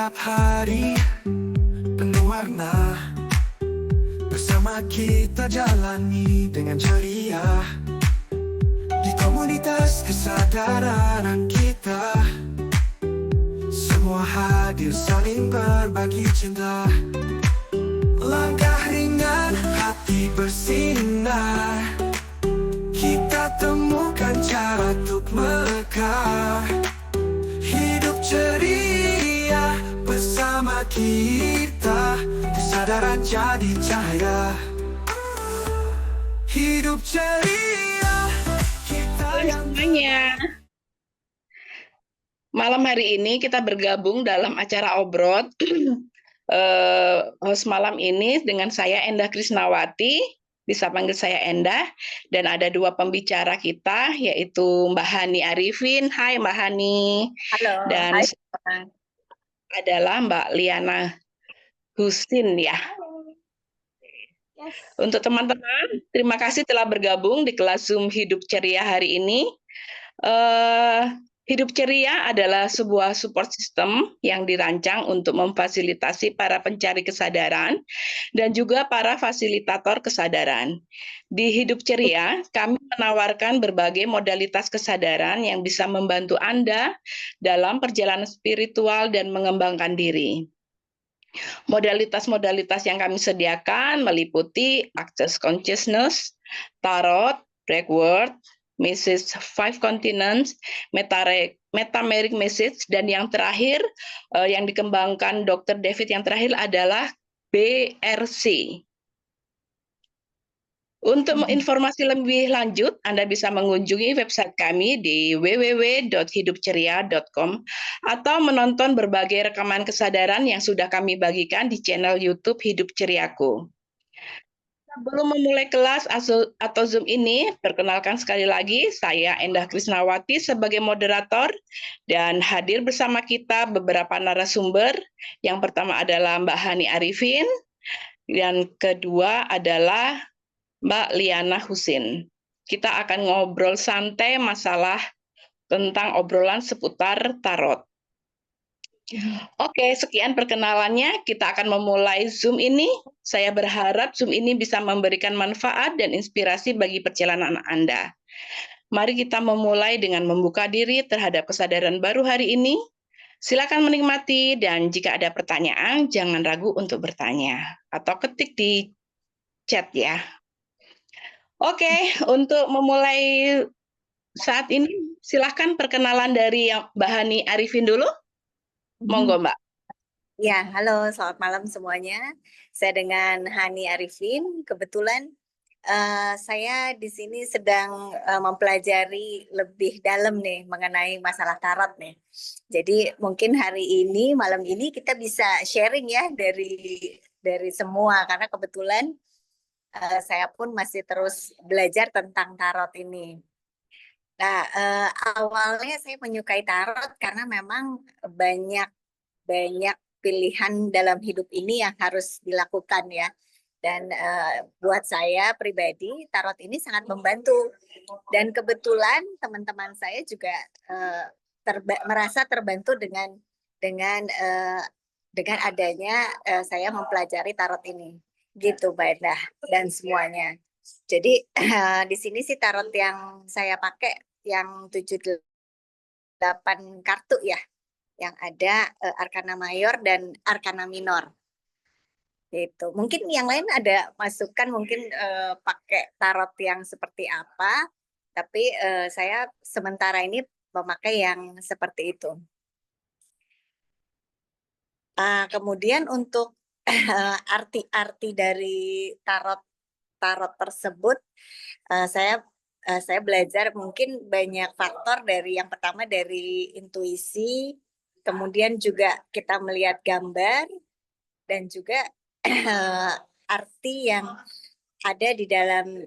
Setiap hari penuh warna, bersama kita jalani dengan ceria. Di komunitas kesadaran kita, semua hadir saling berbagi cinta. Langkah ringan, hati bersinar, kita temukan cara untuk mekar. Hidup ceria bersama kita, kesadaran jadi cahaya. Hidup ceria, kita Halo yang semuanya. Malam hari ini kita bergabung dalam acara obrol. Host malam ini dengan saya Endah Krisnawati, bisa panggil saya Endah, dan ada dua pembicara kita, yaitu Mbak Hani Arifin. Hai Mbak Hani. Halo, Dan hai. adalah Mbak Liana Husin ya. Yes. Untuk teman-teman, terima kasih telah bergabung di kelas Zoom Hidup Ceria hari ini. Hidup Ceria adalah sebuah support system yang dirancang untuk memfasilitasi para pencari kesadaran dan juga para fasilitator kesadaran. Di Hidup Ceria, kami menawarkan berbagai modalitas kesadaran yang bisa membantu Anda dalam perjalanan spiritual dan mengembangkan diri. Modalitas-modalitas yang kami sediakan meliputi Access Consciousness, Tarot, Breathwork, Message Five Continents, Metameric Message, dan yang terakhir yang dikembangkan Dr. David yang terakhir adalah BRC. Untuk informasi lebih lanjut, Anda bisa mengunjungi website kami di www.hidupceria.com atau menonton berbagai rekaman kesadaran yang sudah kami bagikan di channel YouTube Hidup Ceriaku. Sebelum memulai kelas atau Zoom ini, perkenalkan sekali lagi, saya Endah Krisnawati sebagai moderator dan hadir bersama kita beberapa narasumber. Yang pertama adalah Mbak Hani Arifin, dan kedua adalah Mbak Liana Husin. Kita akan ngobrol santai masalah tentang obrolan seputar tarot. Oke, sekian perkenalannya. Kita akan memulai Zoom ini. Saya berharap Zoom ini bisa memberikan manfaat dan inspirasi bagi perjalanan Anda. Mari kita memulai dengan membuka diri terhadap kesadaran baru hari ini. Silakan menikmati dan jika ada pertanyaan, jangan ragu untuk bertanya atau ketik di chat ya. Oke, untuk memulai saat ini, silahkan perkenalan dari Mbak Hani Arifin dulu. Monggo, Mbak. Ya, halo, selamat malam semuanya. Saya dengan Hani Arifin. Kebetulan saya di sini sedang mempelajari lebih dalam nih mengenai masalah tarot nih. Jadi mungkin hari ini, malam ini kita bisa sharing ya dari semua karena kebetulan saya pun masih terus belajar tentang tarot ini. Nah, awalnya saya menyukai tarot karena memang banyak pilihan dalam hidup ini yang harus dilakukan ya. Dan buat saya pribadi tarot ini sangat membantu. Dan kebetulan teman-teman saya juga merasa terbantu dengan adanya saya mempelajari tarot ini. Gitu Mbak Endah dan semuanya. Jadi di sini sih tarot yang saya pakai yang 78 kartu ya. Yang ada Arkana Mayor dan Arkana Minor. Gitu. Mungkin yang lain ada masukan mungkin pakai tarot yang seperti apa, tapi saya sementara ini memakai yang seperti itu. Kemudian untuk arti-arti dari tarot tersebut, saya belajar mungkin banyak faktor dari yang pertama dari intuisi, kemudian juga kita melihat gambar dan juga arti yang ada di dalam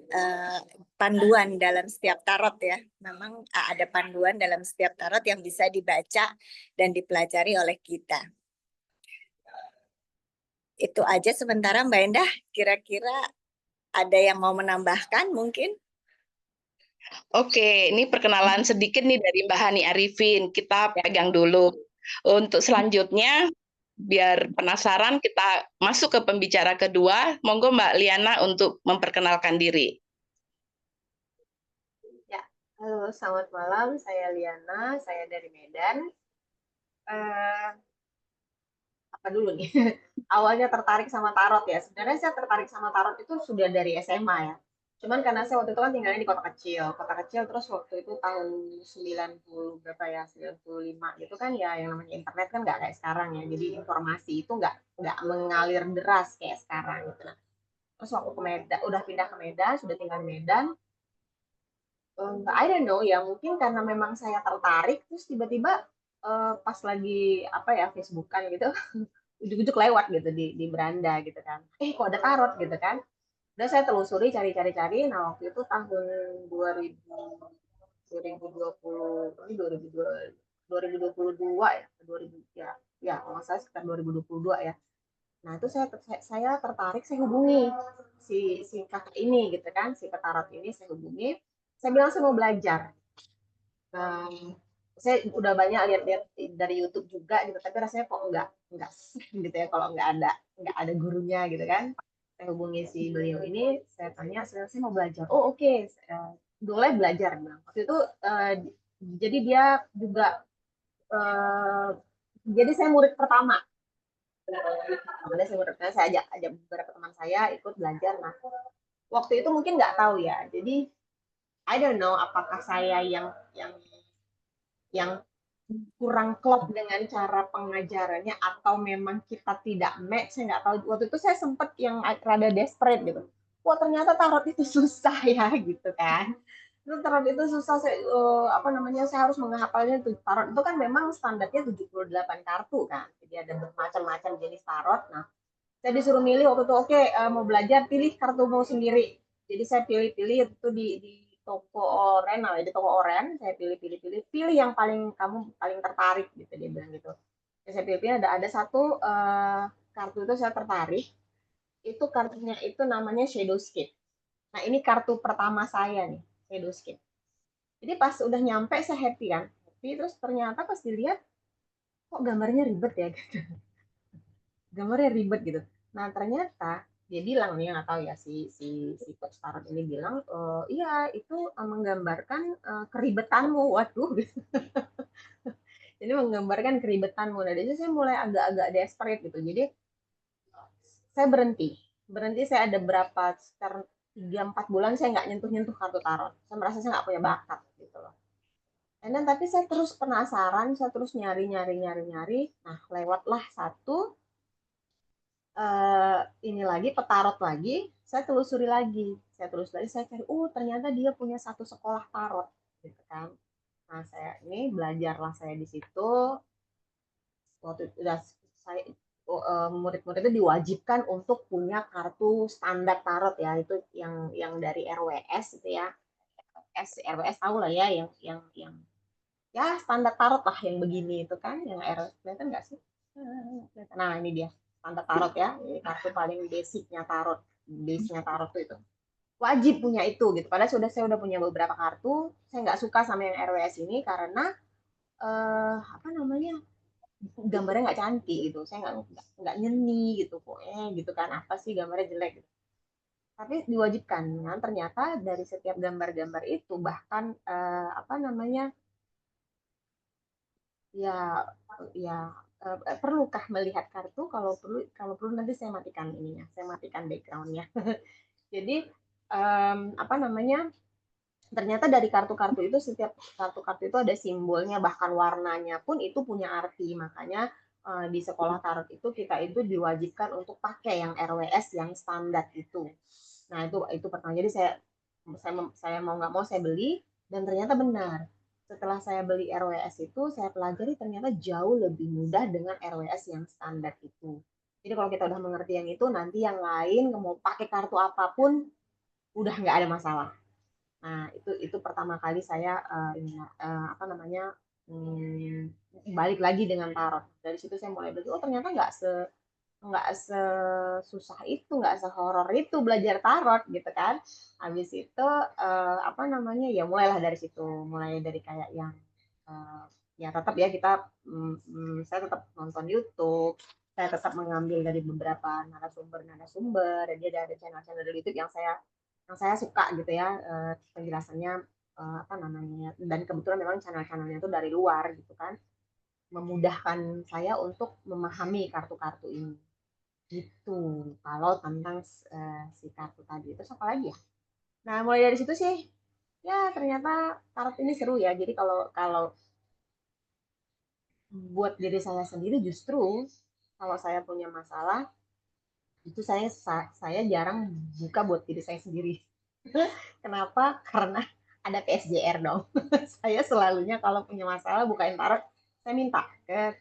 panduan dalam setiap tarot ya. Memang ada panduan dalam setiap tarot yang bisa dibaca dan dipelajari oleh kita. Itu aja sementara Mbak Endah, kira-kira ada yang mau menambahkan mungkin? Oke, ini perkenalan sedikit nih dari Mbak Hani Arifin. Kita pegang dulu. Untuk selanjutnya, biar penasaran, kita masuk ke pembicara kedua. Monggo Mbak Liana untuk memperkenalkan diri. Ya, halo, selamat malam. Saya Liana, saya dari Medan. Eh, apa dulu nih? Awalnya tertarik sama tarot ya. Sebenarnya saya tertarik sama tarot itu sudah dari SMA ya. Cuman karena saya waktu itu kan tinggalnya di kota kecil. Kota kecil terus waktu itu tahun 90 berapa ya? 95 gitu kan ya, yang namanya internet kan nggak kayak sekarang ya. Jadi informasi itu nggak mengalir deras kayak sekarang gitu. Nah, terus waktu ke Medan, udah pindah ke Medan, sudah tinggal di Medan, I don't know ya, mungkin karena memang saya tertarik terus tiba-tiba pas lagi apa ya Facebookan gitu ujuk-ujuk lewat gitu di beranda gitu kan, kok ada tarot gitu kan. Udah saya telusuri cari-cari, nah waktu itu tahun 2000 2020 ini 2022 ya 2000 ya ya kalau nggak salah sekitar 2022 ya. Nah itu saya tertarik, saya hubungi si kakak ini gitu kan, si petarot ini saya hubungi, saya bilang saya mau belajar. Nah, saya udah banyak lihat-lihat dari YouTube juga gitu, tapi rasanya kok enggak gitu ya kalau enggak ada gurunya gitu kan. Saya hubungi si beliau ini, saya tanya, saya mau belajar. Oh oke, boleh belajar. Bilang. Waktu itu jadi dia juga jadi saya murid pertama. Kemudian saya ajak beberapa teman saya ikut belajar. Nah, waktu itu mungkin nggak tahu ya. Jadi I don't know apakah saya yang kurang klop dengan cara pengajarannya atau memang kita tidak match, saya nggak tahu. Waktu itu saya sempat yang rada desperate gitu. Wah ternyata tarot itu susah ya gitu kan. Itu tarot itu susah, apa namanya, saya harus menghafalnya. Tarot itu kan memang standarnya 78 kartu kan. Jadi ada bermacam-macam jenis tarot. Nah, saya disuruh milih waktu itu, oke, mau belajar, pilih kartu mau sendiri. Jadi saya pilih-pilih itu di toko oren, nah di toko oren saya pilih yang kamu paling tertarik gitu, dia bilang gitu. Saya pilih ada satu kartu itu saya tertarik, itu kartunya itu namanya Shadowscape. Nah ini kartu pertama saya nih, Shadowscape. Jadi pas udah nyampe saya happy kan, happy, terus ternyata pas dilihat kok gambarnya ribet ya gitu. Gambarnya ribet gitu. Nah ternyata dia bilang nih, nggak tahu ya, si coach tarot ini bilang, iya itu menggambarkan keribetanmu. Waduh, jadi menggambarkan keribetanmu. Nah dari saya mulai agak-agak desperate gitu. Jadi saya berhenti saya ada berapa sekitar 3-4 bulan saya nggak nyentuh kartu tarot. Saya merasa saya nggak punya bakat gitu loh. Dan tapi saya terus penasaran, saya terus nyari. Nah lewatlah satu ini lagi petarot lagi, saya telusuri lagi, saya cari, ternyata dia punya satu sekolah tarot gitu kan. Nah saya ini belajarlah saya di situ. Waktu itu udah saya murid-murid itu diwajibkan untuk punya kartu standar tarot ya, itu yang dari RWS itu ya. RWS tahu lah ya, yang ya standar tarot lah yang begini itu kan, yang RWS kelihatan nggak sih? Nah ini dia standar tarot ya, ini kartu paling basicnya tarot tuh itu wajib punya itu gitu. Padahal saya udah punya beberapa kartu, saya nggak suka sama yang RWS ini karena apa namanya, gambarnya nggak cantik gitu, saya nggak nyeni gitu kok, gitu kan, apa sih gambarnya jelek gitu. Tapi diwajibkan kan, ternyata dari setiap gambar-gambar itu bahkan apa namanya, ya ya perlukah melihat kartu, kalau perlu nanti saya matikan ininya, saya matikan backgroundnya. Jadi apa namanya, ternyata dari kartu-kartu itu, setiap kartu-kartu itu ada simbolnya, bahkan warnanya pun itu punya arti. Makanya di sekolah tarot itu kita itu diwajibkan untuk pakai yang RWS yang standar itu. Nah itu pertama. Jadi saya mau nggak mau saya beli, dan ternyata benar. Setelah saya beli RWS itu, saya pelajari ternyata jauh lebih mudah dengan RWS yang standar itu. Jadi kalau kita udah mengerti yang itu, nanti yang lain mau pakai kartu apapun udah nggak ada masalah. Nah, itu pertama kali saya apa namanya, balik lagi dengan tarot. Dari situ saya mulai belajar, ternyata nggak sesusah itu, nggak sehoror itu belajar tarot gitu kan. Habis itu apa namanya, ya mulailah dari situ, mulai dari kayak yang ya tetap ya kita saya tetap nonton YouTube, saya tetap mengambil dari beberapa narasumber, dan dia ada channel-channel dari YouTube yang saya suka gitu ya, penjelasannya apa namanya, dan kebetulan memang channel-channelnya itu dari luar gitu kan, memudahkan saya untuk memahami kartu-kartu ini gitu. Kalau tentang si kartu tadi. Terus apa lagi ya? Nah, mulai dari situ sih ya ternyata tarot ini seru ya. Jadi kalau kalau buat diri saya sendiri, justru kalau saya punya masalah itu saya jarang buka buat diri saya sendiri. Kenapa? Karena ada PSJR dong. Saya selalunya kalau punya masalah bukain tarot, saya minta ke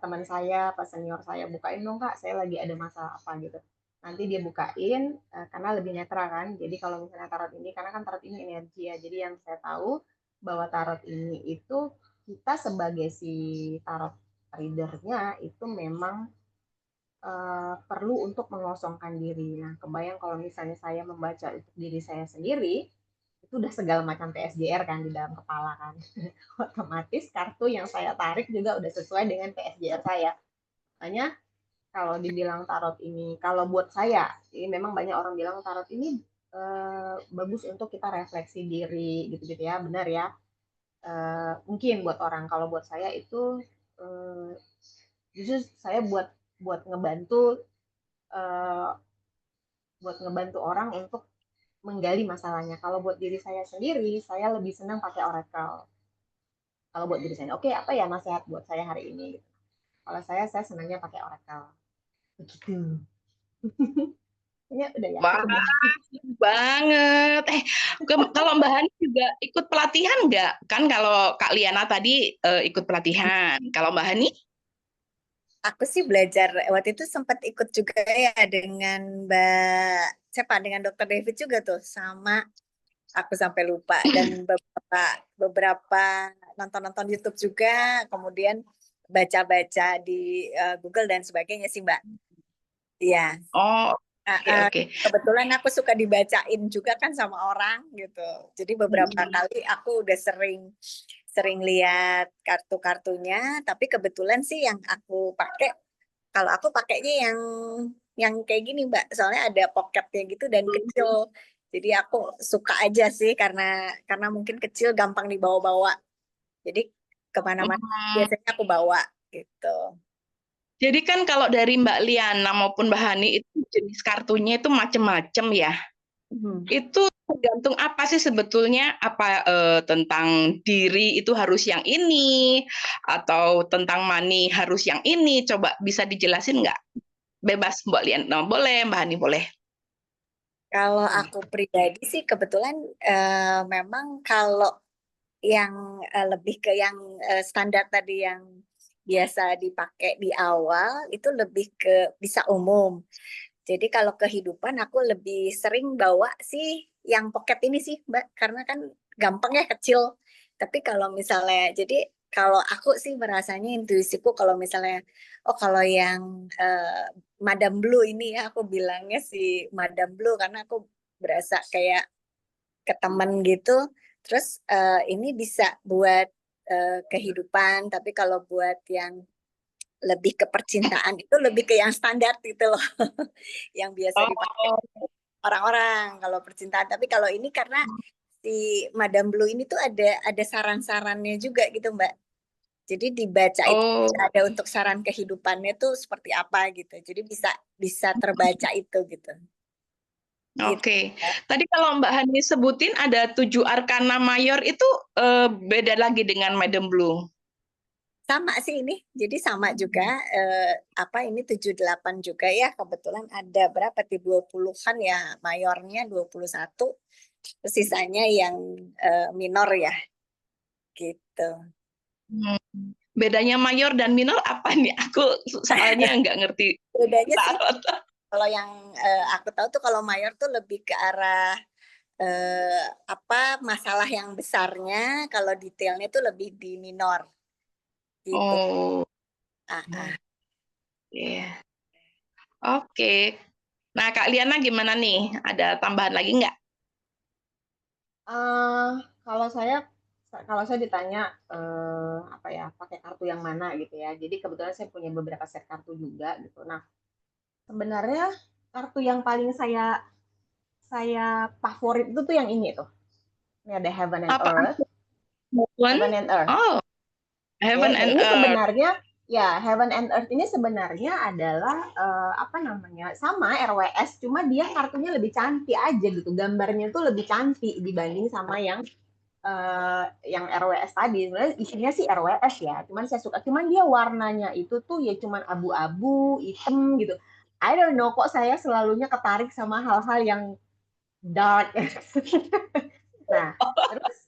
teman saya, pas senior saya, bukain dong kak, saya lagi ada masalah apa gitu. Nanti dia bukain, karena lebih netral kan. Jadi kalau misalnya tarot ini, karena kan tarot ini energi ya. Jadi yang saya tahu bahwa tarot ini itu kita sebagai si tarot readernya itu memang perlu untuk mengosongkan diri. Nah, kebayang kalau misalnya saya membaca untuk diri saya sendiri, itu udah segala macam PSJR kan di dalam kepala kan. Otomatis kartu yang saya tarik juga udah sesuai dengan PSJR saya. Makanya kalau dibilang tarot ini, kalau buat saya, ini memang banyak orang bilang tarot ini bagus untuk kita refleksi diri gitu-gitu ya, benar ya. Mungkin buat orang, kalau buat saya itu justru saya buat ngebantu eh, buat ngebantu orang untuk menggali masalahnya. Kalau buat diri saya sendiri, saya lebih senang pakai oracle. Kalau buat diri saya, oke, apa ya nasihat buat saya hari ini? Kalau saya senangnya pakai oracle. Begitu. Ini udah ya, Wah, cukup. banget. Kalau Mbak Hani juga ikut pelatihan nggak? Kan kalau Kak Liana tadi ikut pelatihan. Kalau Mbak Hani? Aku sih belajar waktu itu sempat ikut juga ya dengan Mbak siapa, dengan Dokter David juga tuh, sama aku sampai lupa, dan beberapa nonton-nonton YouTube juga, kemudian baca-baca di Google dan sebagainya sih Mbak. Iya. Oh, oke, oke. Kebetulan aku suka dibacain juga kan sama orang gitu. Jadi beberapa kali aku udah sering lihat kartu-kartunya, tapi kebetulan sih yang aku pakai, kalau aku pakainya yang kayak gini Mbak, soalnya ada pocketnya gitu dan kecil. Jadi aku suka aja sih karena mungkin kecil, gampang dibawa-bawa. Jadi kemana-mana biasanya aku bawa gitu. Jadi kan kalau dari Mbak Liana maupun Mbak Hani itu jenis kartunya itu macam-macam ya. Itu tergantung apa sih sebetulnya, apa tentang diri itu harus yang ini, atau tentang money harus yang ini. Coba bisa dijelasin nggak? Bebas Mbak Liana boleh, Mbak Hani boleh. Kalau aku pribadi sih kebetulan memang kalau yang lebih ke yang standar tadi yang biasa dipakai di awal itu lebih ke bisa umum. Jadi kalau kehidupan aku lebih sering bawa sih yang pocket ini sih Mbak, karena kan gampang ya, kecil. Tapi kalau misalnya, jadi kalau aku sih merasanya intuisiku kalau misalnya, oh kalau yang Madam Blue ini ya, aku bilangnya si Madam Blue karena aku berasa kayak ke temen gitu. Terus ini bisa buat kehidupan, tapi kalau buat yang lebih ke percintaan itu lebih ke yang standar gitu loh, yang biasa dipakai Oh, orang-orang kalau percintaan. Tapi kalau ini karena si Madam Blue ini tuh ada saran-sarannya juga gitu Mbak. Jadi dibaca itu oh, ada untuk saran kehidupannya tuh seperti apa gitu. Jadi bisa terbaca itu gitu. Gitu. oke. Tadi kalau Mbak Hani sebutin ada 7 arkana mayor itu beda lagi dengan Madam Blue. Sama sih ini. Jadi sama juga apa ini 78 juga ya. Kebetulan ada berapa di 20-an ya, mayornya 21. Terus sisanya yang minor ya. Gitu. Bedanya mayor dan minor apa nih? Aku soalnya nggak ngerti Bedanya sih tarot. kalau yang aku tahu tuh kalau mayor tuh lebih ke arah apa masalah yang besarnya, kalau detailnya tuh lebih di minor gitu. Oh, Ah, ah. iya. Oke. Nah, Kak Liana gimana nih? Ada tambahan lagi nggak? Kalau saya kalau saya ditanya apa ya, pakai kartu yang mana gitu ya. Jadi kebetulan saya punya beberapa set kartu juga gitu. Nah, sebenarnya kartu yang paling saya favorit itu tuh yang ini tuh. Ini ada Heaven and Apaan Earth. tuh? Heaven? Heaven and Earth. Oh, Oke, Heaven nah and ini Earth. sebenarnya ya Heaven and Earth ini sebenarnya adalah apa namanya, sama RWS, cuma dia kartunya lebih cantik aja gitu, gambarnya tuh lebih cantik dibanding sama yang RWS tadi. Sebenarnya isinya sih RWS ya, cuman saya suka, cuman dia warnanya itu tuh ya cuman abu-abu, hitam gitu. I don't know kok saya selalunya ketarik sama hal-hal yang dark. Nah, terus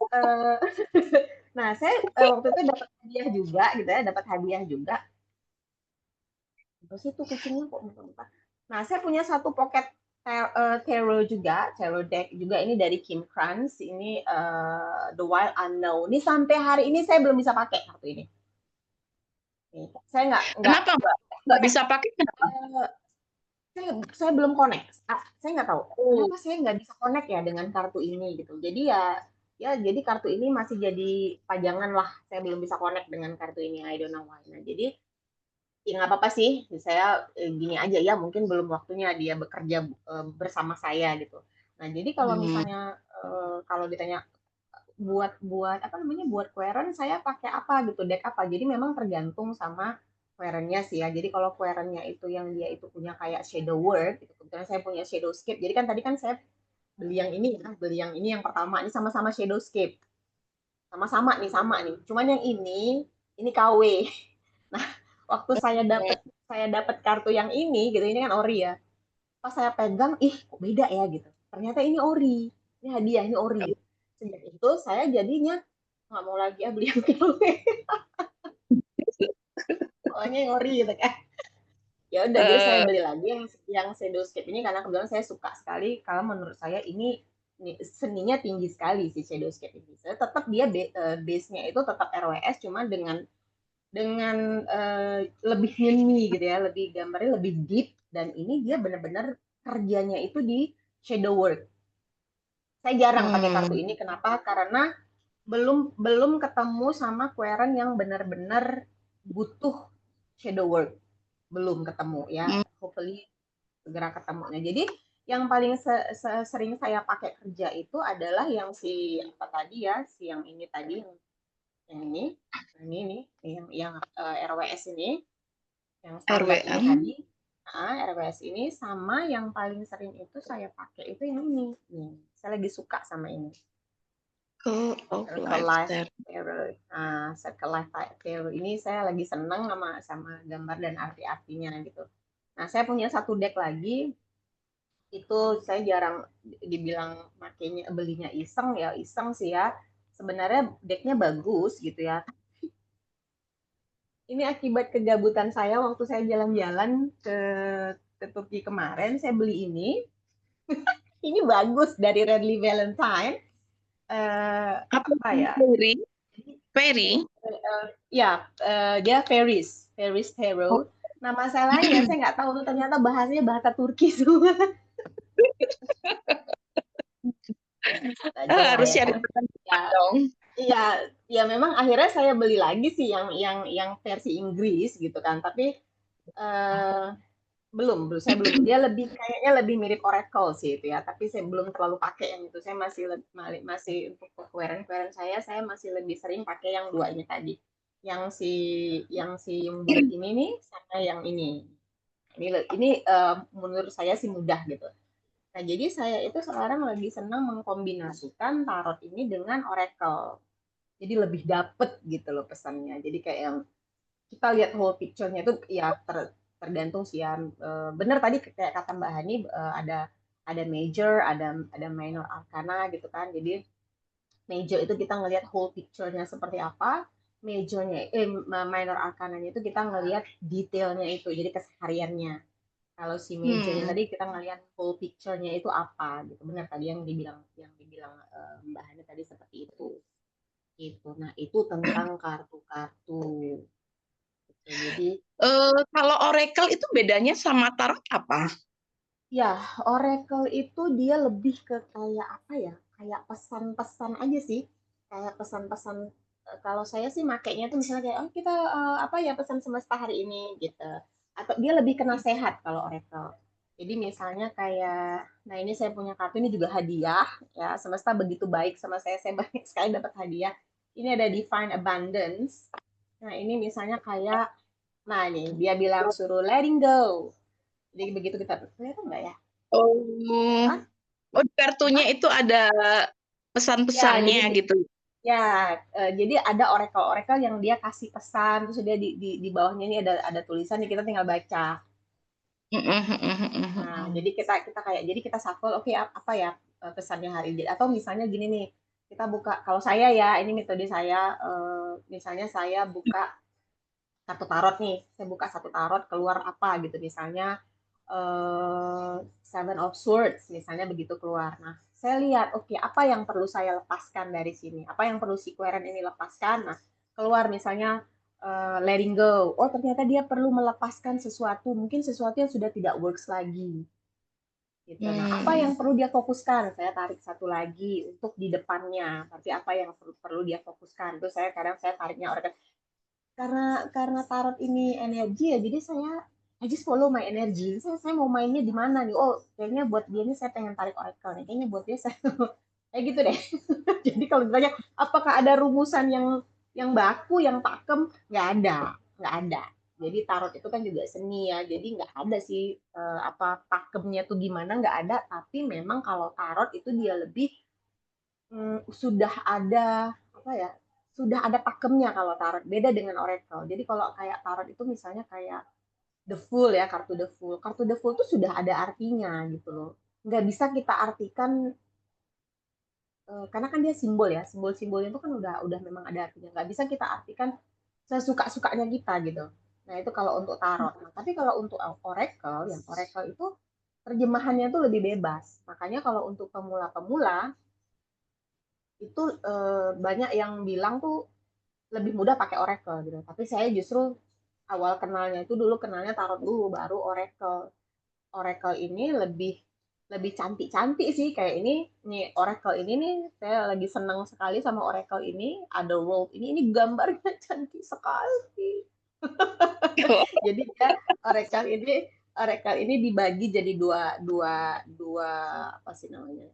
nah saya waktu itu dapat hadiah juga gitu ya, dapat hadiah juga. Terus itu kucingnya kok muter-muter. Nah, saya punya satu pocket tarot juga, tarot deck juga ini dari Kim Krans. Ini The Wild Unknown. Ini sampai hari ini saya belum bisa pakai kartu ini. Nih, saya nggak Kenapa Mbak? Nggak bisa pakai kenapa? eh, saya belum connect. Saya nggak tahu Oh, kenapa saya nggak bisa connect ya dengan kartu ini gitu. Jadi jadi kartu ini masih jadi pajangan lah. Saya belum bisa connect dengan kartu ini. I don't know why. Nah, jadi ya nggak apa-apa sih. Saya gini aja ya, mungkin belum waktunya dia bekerja bersama saya gitu. Nah, jadi kalau hmm. misalnya kalau ditanya buat buat apa namanya, buat queren saya pakai apa gitu, deck apa. Jadi memang tergantung sama querennya sih ya. Jadi kalau querennya itu yang dia itu punya kayak shadow word gitu. Kebetulan saya punya shadowscape. Jadi kan tadi kan saya beli yang ini ya, beli yang ini yang pertama ini sama-sama shadowscape. Sama-sama nih, sama nih. Cuman yang ini KW. Nah, waktu saya dapat kartu yang ini gitu, ini kan ori ya. Pas saya pegang, ih kok beda ya gitu. Ternyata ini ori. Ini hadiah, ini ori. Sejak itu saya jadinya nggak mau lagi ya beli yang KW. Pokoknya yang ori gitu kan. Ya udah, jadi saya Eh, beli lagi yang Shadowscape ini karena kebetulan saya suka sekali. Kalau menurut saya ini seninya tinggi sekali si Shadowscape ini. Saya tetap dia base-nya itu tetap RWS, cuma dengan lebih mini gitu ya, lebih gambarnya lebih deep, dan ini dia benar-benar kerjanya itu di shadow work. Saya jarang pakai kartu hmm. ini, kenapa? Karena belum belum ketemu sama queren yang benar-benar butuh shadow work, belum ketemu ya. Hmm. Hopefully segera ketemu. Nah, jadi yang paling sering saya pakai kerja itu adalah yang si apa tadi ya, si yang ini tadi, yang ini nih, yang RWS ini, yang standar ini RWM. tadi. RWS ini, sama yang paling sering itu saya pakai itu yang ini. Nih, saya lagi suka sama ini. Code of Circle Life Life Terror. Circle Life Tarot ini saya lagi seneng sama gambar dan arti-artinya gitu. Nah, saya punya satu deck lagi, itu saya jarang dibilang makainya, belinya iseng ya, iseng sih ya. Sebenarnya decknya bagus gitu ya. Ini akibat kegabutan saya waktu saya jalan-jalan ke Turki kemarin, saya beli ini. Ini bagus dari Redly Valentine. Apa Apa itu? ya? Fairy? Fairy? Ya, dia Paris Oh. Tarot. Nah, masalahnya saya nggak tahu tuh, ternyata bahasanya bahasa Turki semua. Aja lah Harus ya cari kan. teman Ya, dong. iya, ya memang akhirnya saya beli lagi sih yang versi Inggris gitu kan. Tapi eh, belum, saya belum. Dia kayaknya lebih mirip Oracle sih itu ya. Tapi saya belum terlalu pakai yang itu. Saya masih untuk query saya masih lebih sering pakai yang dua ini tadi. Yang si yang bulat ini nih sama yang ini. Ini menurut saya sih mudah gitu. Nah, jadi saya itu sekarang lagi senang mengkombinasikan tarot ini dengan Oracle. Jadi lebih dapet gitu loh pesannya. Jadi kayak yang kita lihat whole picture-nya itu ya tergantung sih ya. Bener tadi kayak kata Mbak Hani, ada major, ada minor arcana gitu kan. Jadi major itu kita ngelihat whole picture-nya seperti apa. Minor arcana-nya itu kita ngelihat detailnya itu, jadi kesehariannya. Kalau si majornya Hmm. tadi kita ngelihat whole picture-nya itu apa gitu. Benar tadi yang dibilang Mbak Hani tadi seperti itu. Itu. Nah, itu tentang kartu-kartu. Gitu. Jadi Kalau Oracle itu bedanya sama Tarot apa? ya, Oracle itu dia lebih ke kayak apa ya? Kayak pesan-pesan aja sih. kayak pesan-pesan, kalau saya sih makainya tuh misalnya kayak, "Oh kita, apa ya, pesan semesta hari ini," gitu. Atau dia lebih ke nasehat kalau Oracle. Jadi misalnya kayak, "Nah ini saya punya kartu, ini juga hadiah ya, semesta begitu baik sama saya banyak sekali dapat hadiah. Ini ada Divine Abundance." Nah ini misalnya kayak, nah nih dia bilang suruh letting go. Jadi begitu kita, kelihatan nggak ya? Oh, Hah? oh di kartunya Apa? itu ada Ya, pesan-pesannya gitu. ya, jadi ada oracle-oracle yang dia kasih pesan, terus dia di bawahnya ini ada tulisan nih, kita tinggal baca. Nah, jadi kita kayak jadi kita shuffle, oke apa ya pesannya hari ini. Atau misalnya gini nih, kita buka, kalau saya ya, ini metode saya, misalnya saya buka kartu tarot nih, saya buka satu tarot keluar apa gitu, misalnya Seven of Swords misalnya begitu keluar. Nah, saya lihat, oke, apa yang perlu saya lepaskan dari sini? Apa yang perlu si Queren ini lepaskan? Nah, keluar misalnya letting go. Oh, ternyata dia perlu melepaskan sesuatu, mungkin sesuatu yang sudah tidak works lagi. Gitu. Nah, apa yang perlu dia fokuskan? Saya tarik satu lagi untuk di depannya. Berarti apa yang perlu dia fokuskan? Terus kadang saya tariknya orang, karena tarot ini energi ya, jadi I just follow my energy. Saya mau mainnya di mana nih? Oh, kayaknya buat dia nih saya pengen tarik oracle nih. Kayaknya buat dia saya kayak gitu deh. Jadi kalau ditanya apakah ada rumusan yang baku, yang pakem, nggak ada. Jadi tarot itu kan juga seni ya. Jadi nggak ada sih apa pakemnya tuh gimana, nggak ada. Tapi memang kalau tarot itu dia lebih sudah ada apa ya, sudah ada pakemnya kalau tarot, beda dengan oracle. Jadi kalau kayak tarot itu misalnya kayak the fool ya, kartu the fool tuh sudah ada artinya gitu loh, nggak bisa kita artikan karena kan dia simbol ya, simbol-simbolnya itu kan udah memang ada artinya, nggak bisa kita artikan sesuka-sukanya kita gitu. Nah itu kalau untuk tarot. Nah, tapi kalau untuk oracle, yang oracle itu terjemahannya tuh lebih bebas. Makanya kalau untuk pemula-pemula itu banyak yang bilang tuh lebih mudah pakai Oracle gitu. Tapi saya justru awal kenalnya itu dulu kenalnya tarot dulu, baru Oracle. Oracle ini lebih lebih cantik-cantik sih, kayak ini nih Oracle ini nih, saya lagi senang sekali sama Oracle ini. Ada World ini gambarnya cantik sekali. Jadi dia Oracle ini Oracle ini dibagi jadi dua dua dua apa sih namanya?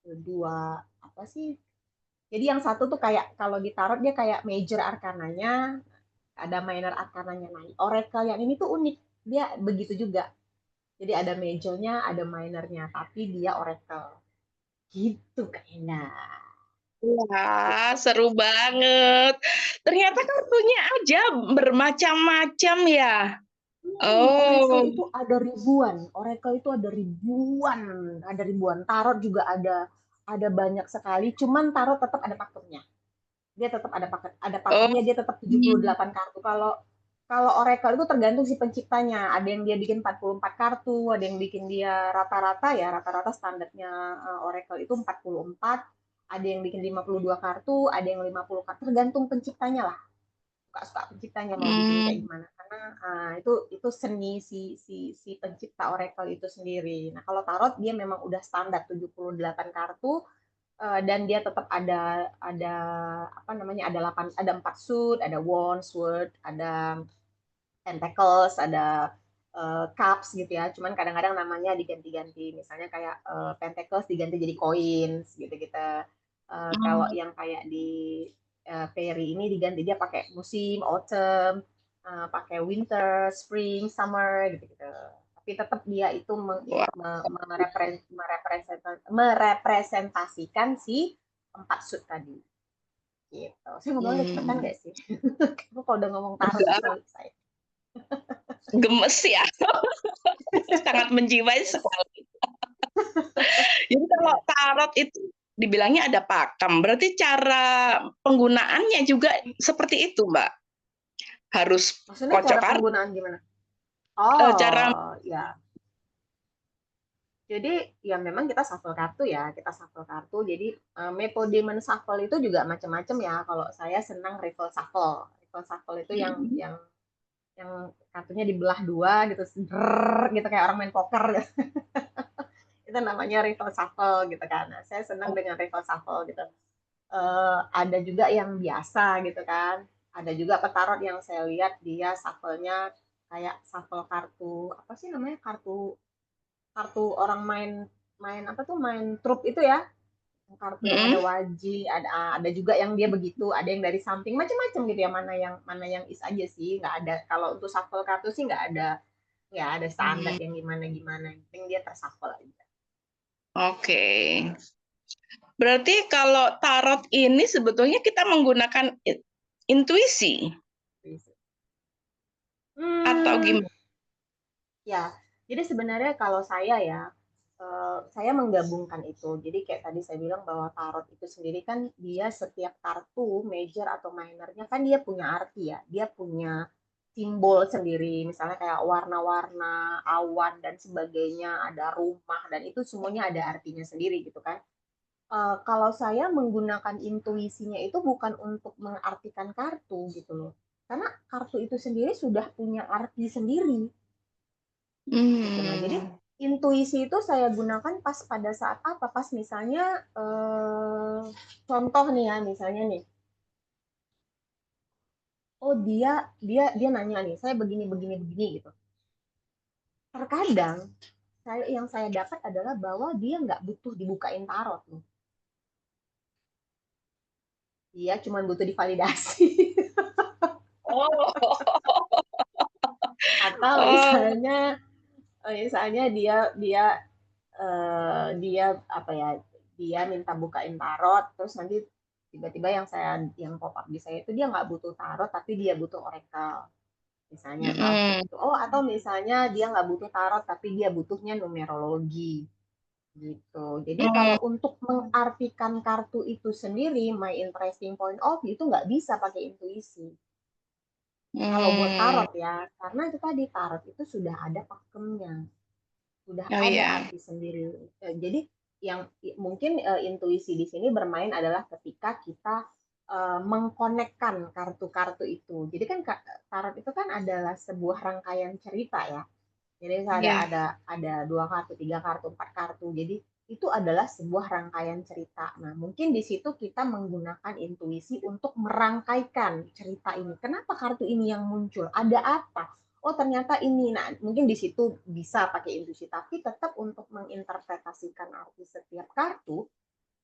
Dua apa sih? Jadi yang satu tuh kayak kalau ditarot dia kayak major arkananya, ada minor arkananya. Nah, oracle yang ini tuh unik. Dia begitu juga. Jadi ada majornya, ada minornya, tapi dia oracle. Gitu kayaknya. Wah, seru banget. Ternyata kartunya aja bermacam-macam ya. Oracle Oh, itu ada ribuan. Oracle itu ada ribuan. Ada ribuan. Tarot juga ada banyak sekali. Cuman tarot tetap ada pakemnya. Dia tetap ada oh, pakemnya, dia tetap 78 kartu. Kalau kalau Oracle itu tergantung si penciptanya. Ada yang dia bikin 44 kartu, ada yang bikin dia rata-rata ya, rata-rata standarnya Oracle itu 44, ada yang bikin 52 kartu, ada yang 50 kartu, tergantung penciptanya lah. Suka-suka penciptanya mau bikin kayak hmm, gimana. Karena itu seni si pencipta Oracle itu sendiri. Nah, kalau tarot dia memang udah standar 78 kartu, dan dia tetap ada apa namanya, ada 4 suit, ada wand, sword, ada pentacles, ada cups gitu ya. Cuman kadang-kadang namanya diganti-ganti. Misalnya kayak pentacles diganti jadi coins gitu-gitu. Kalau hmm. yang kayak di fairy ini diganti, dia pakai musim, autumn, pakai winter, spring, summer gitu-gitu. Tapi tetap dia itu Wah, merepresentasikan si 4 suit tadi. Gitu. Saya ngomongnya kecepatan hmm. gak sih? Aku kalau udah ngomong tarot tuh Enggak, selalu excited. gemes ya. Sangat menjiwai Yes. sekali. Jadi kalau Yes. tarot itu dibilangnya ada pakem, berarti cara penggunaannya juga seperti itu, Mbak. Harus Maksudnya kocok cara kartu, penggunaan gimana? cara Oh, ya. Jadi ya memang kita shuffle kartu ya, kita shuffle kartu. Jadi metode men-shuffle itu juga macam-macam ya. Kalau saya senang riffle shuffle. Riffle shuffle itu yang kartunya dibelah dua gitu, gitu kayak orang main poker gitu. Itu namanya riffle shuffle gitu kan. Nah, saya senang dengan riffle shuffle gitu. Ada juga yang biasa gitu kan. Ada juga petarot yang saya lihat dia shuffle-nya kayak shuffle kartu apa sih namanya, kartu kartu orang main main apa tuh, main trup itu ya, kartu yang ada Mm-mm. waji, ada juga yang dia begitu, ada yang dari samping, macam-macam gitu ya, mana yang is aja sih, nggak ada kalau untuk shuffle kartu sih nggak ada standar Hmm, yang gimana gimana, yang penting dia tershuffle aja. Oke. Berarti kalau tarot ini sebetulnya kita menggunakan intuisi atau Hmm, gimana? ya. Jadi sebenarnya kalau saya ya, saya menggabungkan itu. Jadi kayak tadi saya bilang bahwa tarot itu sendiri kan dia setiap kartu major atau minornya kan dia punya arti ya. Dia punya simbol sendiri. Misalnya kayak warna-warna, awan dan sebagainya, ada rumah dan itu semuanya ada artinya sendiri gitu kan. Kalau saya menggunakan intuisinya itu bukan untuk mengartikan kartu gitu loh. Karena kartu itu sendiri sudah punya arti sendiri gitu. Nah, jadi Hmm. intuisi itu saya gunakan pas pada saat apa? Pas misalnya contoh nih ya, misalnya nih, oh dia dia dia nanya nih, saya begini begini begini gitu. Terkadang yang saya dapat adalah bahwa dia nggak butuh dibukain tarot loh. Dia cuma butuh divalidasi. Oh. Atau Oh. misalnya dia dia dia apa ya, dia minta bukain tarot terus nanti tiba-tiba yang pop up di saya itu dia nggak butuh tarot tapi dia butuh oracle misalnya, hal seperti Mm-mm. itu. Oh, atau misalnya dia nggak butuh tarot tapi dia butuhnya numerologi gitu. Jadi Mm. kalau untuk mengartikan kartu itu sendiri, my interesting point of view itu nggak bisa pakai intuisi. Kalau buat Mm. tarot ya, karena itu tadi tarot itu sudah ada pakemnya, sudah Oh ada iya. arti sendiri. Jadi yang mungkin intuisi di sini bermain adalah ketika kita mengkonekkan kartu-kartu itu. Jadi kan tarot itu kan adalah sebuah rangkaian cerita ya. Jadi ada Iya. ada ada 2 kartu, 3 kartu, 4 kartu. Jadi itu adalah sebuah rangkaian cerita. Nah, mungkin di situ kita menggunakan intuisi untuk merangkaikan cerita ini. Kenapa kartu ini yang muncul? Ada apa? Oh, ternyata ini. Nah, mungkin di situ bisa pakai intuisi, tapi tetap untuk menginterpretasikan arti setiap kartu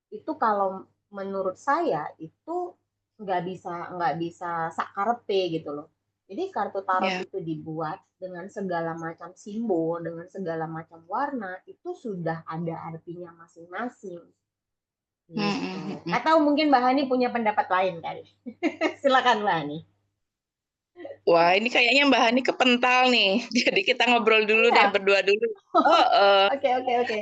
itu kalau menurut saya itu nggak bisa sakarepe gitu loh. Jadi kartu tarot Iya. itu dibuat dengan segala macam simbol, dengan segala macam warna, itu sudah ada artinya masing-masing. Gitu. Mm-mm. Atau mungkin Mbak Hani punya pendapat lain kali. Silakan Mbak Hani. Wah, ini kayaknya Mbak Hani kepental nih. Jadi kita ngobrol Oh dulu deh, ya, berdua dulu. Oh, oke oke oke.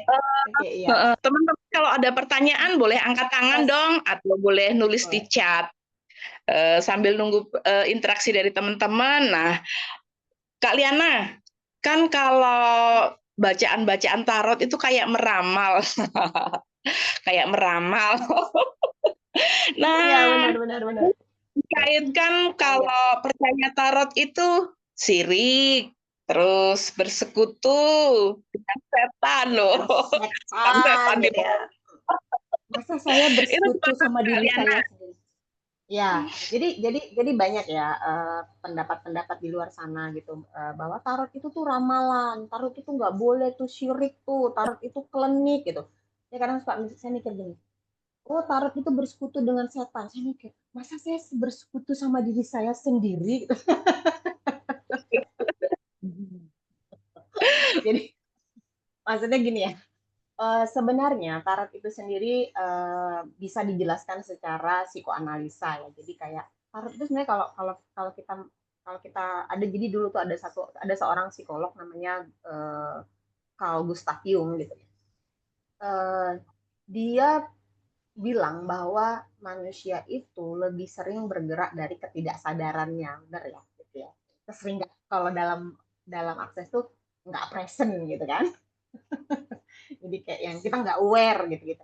Oke, iya. teman-teman kalau ada pertanyaan boleh angkat tangan Yes, dong, atau boleh nulis di boleh. chat. Sambil nunggu interaksi dari teman-teman. Nah, Kak Liana, kan kalau bacaan-bacaan tarot itu kayak meramal, kayak meramal. Iya, Nah, benar benar benar. dikaitkan Banyak. kalau percaya tarot itu sirik, terus bersekutu dengan setan loh. Dengan Kan setan setan di gitu ya. Masa saya itu bersekutu gimana sama Kak diri Liana? saya sendiri? Ya, jadi banyak ya pendapat-pendapat di luar sana gitu bahwa tarot itu tuh ramalan, tarot itu nggak boleh tuh syirik tuh, tarot itu klinik gitu. Ya kadang suka saya mikir gini, oh tarot itu bersekutu dengan setan. Saya mikir, masa saya bersekutu sama diri saya sendiri? Jadi maksudnya gini ya, sebenarnya tarot itu sendiri bisa dijelaskan secara psikoanalisa ya. Jadi kayak tarot itu sebenarnya kalau kalau kalau kita ada, jadi dulu tuh ada seorang psikolog namanya Carl Gustav Jung gitu. Eh, Dia bilang bahwa manusia itu lebih sering bergerak dari ketidaksadarannya, benar ya, gitu ya. Kita sering kalau dalam dalam akses tuh nggak present gitu kan. Jadi kayak yang kita nggak aware gitu gitu.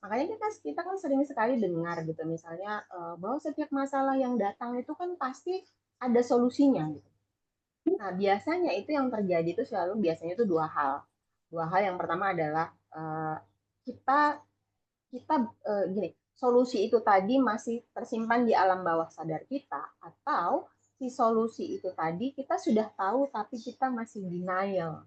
Makanya kita kan sering sekali dengar gitu misalnya bahwa setiap masalah yang datang itu kan pasti ada solusinya gitu. Nah, biasanya itu yang terjadi itu selalu biasanya itu dua hal. Dua hal yang pertama adalah kita kita gini, solusi itu tadi masih tersimpan di alam bawah sadar kita, atau si solusi itu tadi kita sudah tahu tapi kita masih denial.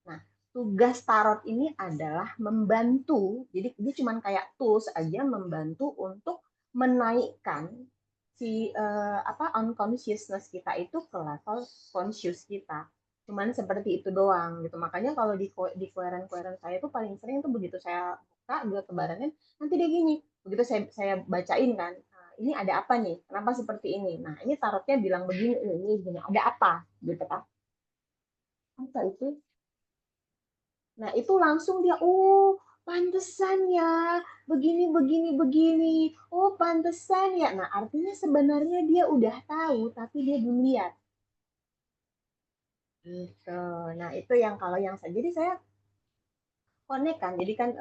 Nah, tugas tarot ini adalah membantu, jadi dia cuma kayak tools aja, membantu untuk menaikkan si unconsciousness kita itu ke level conscious kita. Cuman seperti itu doang gitu. Makanya kalau di kueran-kueran saya itu paling sering tuh begitu saya buka dua kebarangan, nanti dia gini. Begitu saya bacain kan, nah, ini ada apa nih? Kenapa seperti ini? Nah, ini tarotnya bilang begini, ini gini. Ada apa? Gitu kan. Apa itu? Nah, itu langsung dia, oh, pantesan ya, begini, begini, begini. Oh, pantesan ya. Nah, artinya sebenarnya dia udah tahu, tapi dia belum lihat. Gitu. Nah, itu yang kalau yang saya, jadi saya connect kan. Jadi kan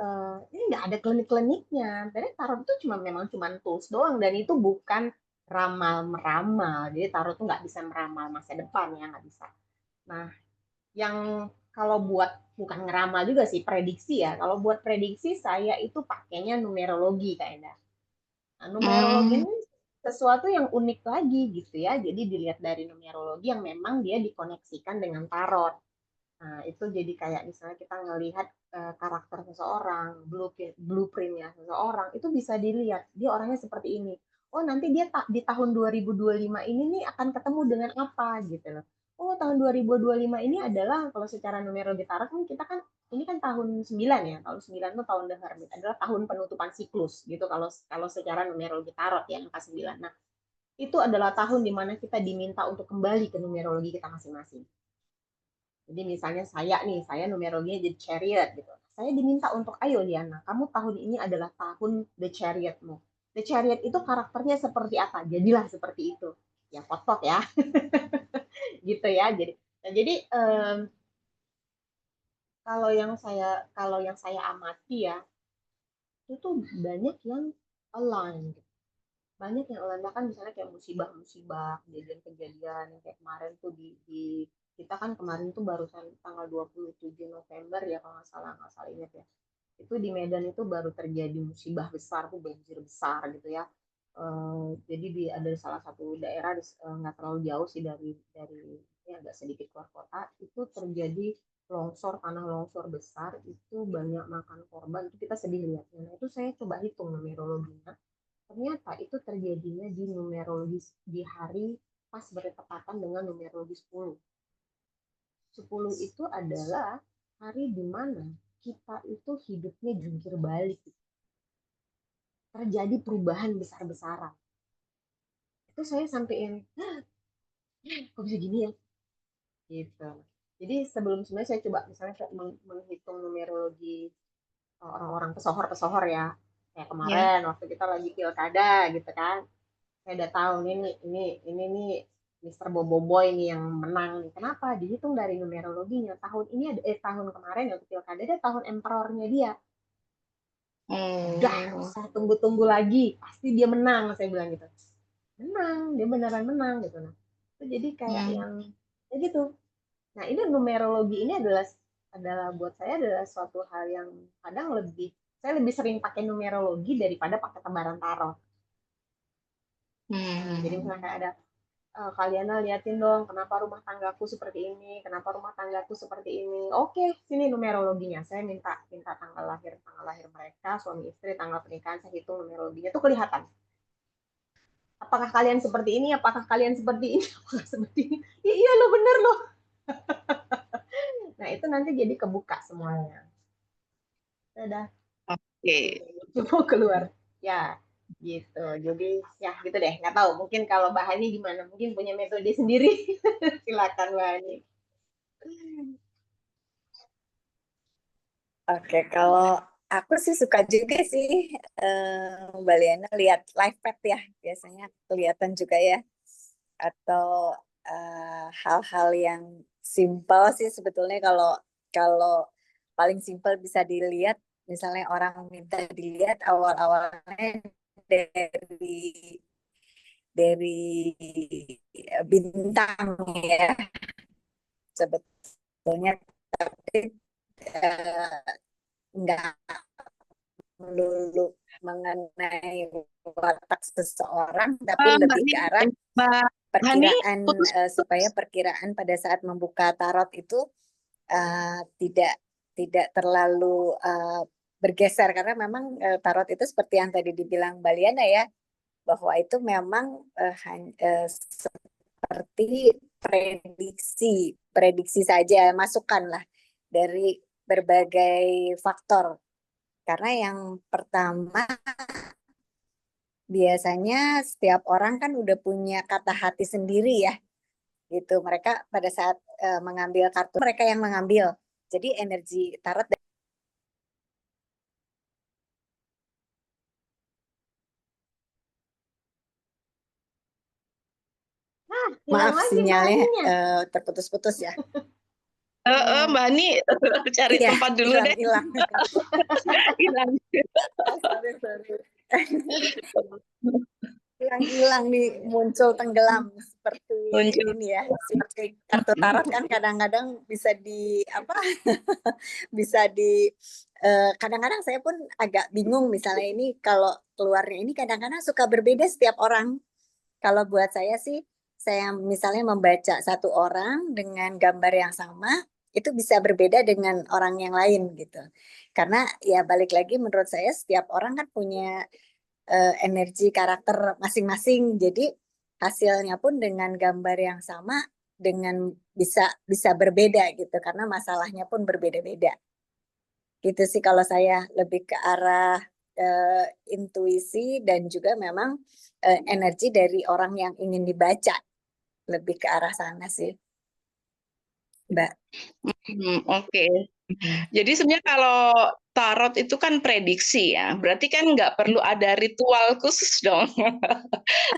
ini nggak ada klinik-kliniknya. Jadi tarot itu memang cuma tools doang, dan itu bukan ramal-meramal. Jadi tarot itu nggak bisa meramal masa depan ya, nggak bisa. Nah, yang kalau buat bukan ngeramal juga sih, prediksi ya. Kalau buat prediksi saya itu pakainya numerologi kayaknya. Nah, numerologi Hmm. ini sesuatu yang unik lagi gitu ya. Jadi dilihat dari numerologi yang memang dia dikoneksikan dengan tarot. Nah, itu jadi kayak misalnya kita ngelihat karakter seseorang, blueprintnya seseorang, itu bisa dilihat dia orangnya seperti ini. Oh, nanti dia di tahun 2025 ini nih akan ketemu dengan apa gitu loh. Oh, tahun 2025 ini adalah kalau secara numerologi tarot kan kita kan ini kan tahun 9 ya. Tahun 9 itu tahun The Hermit, adalah tahun penutupan siklus gitu kalau kalau secara numerologi tarot ya, angka 9. Nah, itu adalah tahun di mana kita diminta untuk kembali ke numerologi kita masing-masing. Jadi misalnya saya numerologinya jadi chariot gitu. Saya diminta untuk, ayo Liana, kamu tahun ini adalah tahun the chariotmu. The chariot itu karakternya seperti apa? Jadilah seperti itu. Ya potok ya, gitu ya. Jadi kalau yang saya amati ya, itu tuh banyak yang align. Banyak yang align, bahkan misalnya kayak musibah-musibah, kejadian-kejadian yang kayak kemarin tuh di kita kan kemarin tuh barusan tanggal 27 November ya, kalau nggak salah ingat ya, itu di Medan itu baru terjadi musibah besar tuh, banjir besar gitu ya. Jadi ada salah satu daerah nggak terlalu jauh sih dari ya, agak sedikit keluar kota, itu terjadi longsor, tanah longsor besar, itu banyak makan korban, itu kita sedih lihatnya. Nah, itu saya coba hitung numerologinya. Ternyata itu terjadinya di numerologi di hari pas bertepatan dengan numerologi 10. 10 itu adalah hari di mana kita itu hidupnya jungkir balik. Terjadi perubahan besar-besaran. Itu saya sampein, kok bisa gini ya? Gitu. Jadi sebenarnya saya coba misalnya menghitung numerologi orang-orang pesohor-pesohor ya. Kayak Ya. kemarin waktu kita lagi pilkada gitu kan. Saya udah tahu ini nih Mister Boboiboy nih yang menang nih. Kenapa? Dihitung dari numerologinya. Tahun kemarin waktu pilkada ada tahun emperornya dia. Udah, Oh. saya tunggu-tunggu lagi. Pasti dia menang, saya bilang gitu. Menang, dia beneran menang gitu. Nah, itu jadi kayak Hmm. yang ya gitu. Nah, ini numerologi ini adalah buat saya adalah suatu hal yang kadang saya lebih sering pakai numerologi daripada pakai tebaran tarot. Nah, jadi Hmm. misalnya kayak ada Kaliana liatin dong kenapa rumah tanggaku seperti ini, kenapa rumah tanggaku seperti ini. Oke, sini numerologinya. Saya minta minta tanggal lahir mereka, suami istri, tanggal pernikahan, saya hitung numerologinya itu kelihatan. Apakah kalian seperti ini? Apakah kalian seperti ini? Apakah seperti ini? Ya, iya lo bener loh. Nah, itu nanti jadi kebuka semuanya. Dadah. Oke. Mau keluar. Ya, gitu. Jadi ya gitu deh. Nggak tahu. Mungkin kalau Mbak Hani gimana? Mungkin punya metode sendiri. Silakan Mbak Hani. Oke, kalau aku sih suka juga sih Mbak Liana lihat live pad ya, biasanya kelihatan juga ya. Atau hal-hal yang simpel sih sebetulnya, kalau kalau paling simpel bisa dilihat, misalnya orang minta dilihat awal-awalnya dari bintang ya sebetulnya, tapi nggak melulu mengenai watak seseorang, tapi Mbak lebih ke arah Mbak Hani perkiraan putus. supaya perkiraan pada saat membuka tarot itu tidak terlalu bergeser, karena memang tarot itu seperti yang tadi dibilang Mbak Liana ya, bahwa itu memang seperti prediksi saja, masukan lah dari berbagai faktor. Karena yang pertama, biasanya setiap orang kan udah punya kata hati sendiri ya, gitu. Mereka pada saat mengambil kartu, mereka yang mengambil. Jadi energi tarot. Hilang Maaf, lagi Mbak sinyalnya Haninya. terputus-putus ya. Mbak Hani cari Iya, tempat dulu deh. hilang. Hilang. Sorry. Hilang nih, muncul tenggelam seperti Muncul. ini ya, seperti kartu tarot kan kadang-kadang bisa di apa bisa di kadang-kadang saya pun agak bingung, misalnya ini kalau keluarnya ini kadang-kadang suka berbeda setiap orang. Kalau buat saya sih, saya misalnya membaca satu orang dengan gambar yang sama, itu bisa berbeda dengan orang yang lain gitu. Karena ya balik lagi, menurut saya setiap orang kan punya energi karakter masing-masing. Jadi hasilnya pun dengan gambar yang sama, dengan bisa berbeda gitu, karena masalahnya pun berbeda-beda. Gitu sih kalau saya, lebih ke arah intuisi dan juga memang energi dari orang yang ingin dibaca, lebih ke arah sana sih, Mbak. Oke. Jadi sebenarnya kalau tarot itu kan prediksi ya, berarti kan nggak perlu ada ritual khusus dong.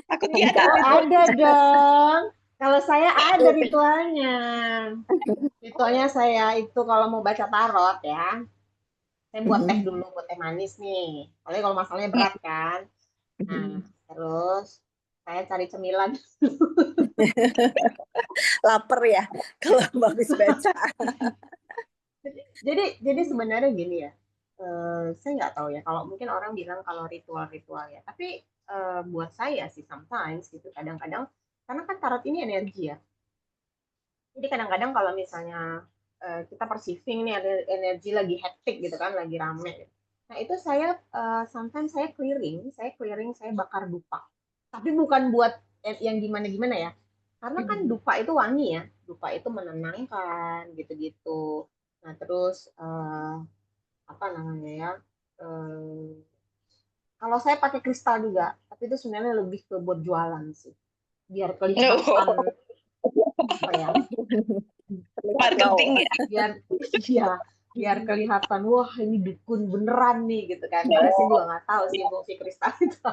Takutnya ada Oh, ritual. ada dong. Kalau saya ada ritualnya. Ritualnya saya itu kalau mau baca tarot ya, saya buat teh dulu, buat teh manis nih. Soalnya kalau masalahnya berat kan. Nah, terus saya cari cemilan. Lapar ya kalau habis baca. Jadi sebenarnya gini ya, saya nggak tahu ya, kalau mungkin orang bilang kalau ritual-ritual ya, tapi buat saya sih sometimes gitu, kadang-kadang, karena kan tarot ini energi ya, jadi kadang-kadang kalau misalnya kita perceiving nih ada energi lagi hektik gitu kan, lagi rame. Nah itu saya sometimes saya clearing, saya bakar dupa. Tapi bukan buat yang gimana-gimana ya. Karena kan dupa itu wangi ya, dupa itu menenangkan gitu-gitu. Nah terus apa namanya ya? eh, Kalau saya pakai kristal juga, tapi itu sebenarnya lebih ke buat jualan sih, biar kelihatan apa ya? Marketing Wow. ya. Biar ya biar kelihatan wah ini dukun beneran nih gitu kan, karena saya juga nggak tahu sih fungsi kristal itu.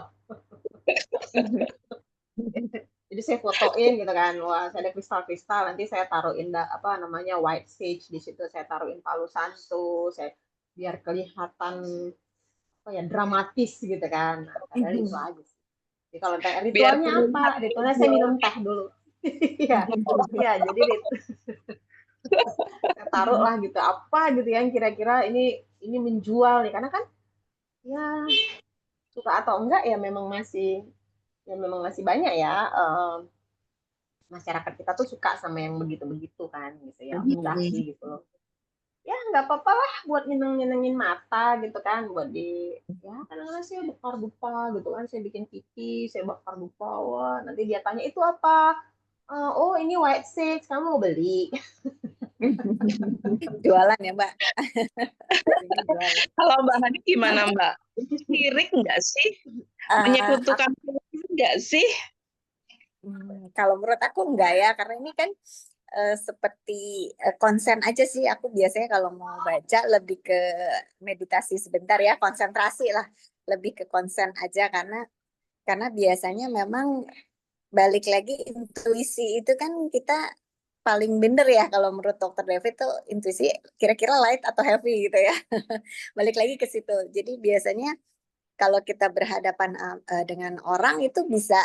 Jadi saya fotoin gitu kan, wah saya ada kristal-kristal, nanti saya taruhin apa namanya white sage di situ, saya taruhin palu santo, saya biar kelihatan apa ya, dramatis gitu kan. Nah, padahal itu aja sih. Jadi kalau Biar ritualnya apa? terlihat Ritualnya saya minum teh dulu. Iya, iya. Jadi saya taruh lah gitu apa gitu yang kira-kira ini menjual nih, karena kan ya suka atau enggak ya memang masih banyak ya masyarakat kita tuh suka sama yang begitu-begitu kan gitu ya, udah sih gitu loh. Ya nggak apa-apa lah buat nyenengin mata gitu kan, buat ya kadang-kadang saya bakar dupa gitu kan, saya bikin pipi, saya bakar dupa, wah nanti dia tanya itu apa. Oh ini white sage, kamu mau beli? Jualan ya, Mbak. Ini jualan. Kalau Mbak Hani gimana Mbak? Sirik nggak sih? Menyekutukan nggak sih? Kalau menurut aku enggak ya, karena ini kan seperti konsen aja sih. Aku biasanya kalau mau baca lebih ke meditasi sebentar ya, konsentrasi lah, lebih ke konsen aja, karena biasanya memang balik lagi intuisi itu kan kita paling bener ya, kalau menurut Dokter David tuh intuisi kira-kira light atau heavy gitu ya. Balik lagi ke situ. Jadi biasanya kalau kita berhadapan dengan orang itu bisa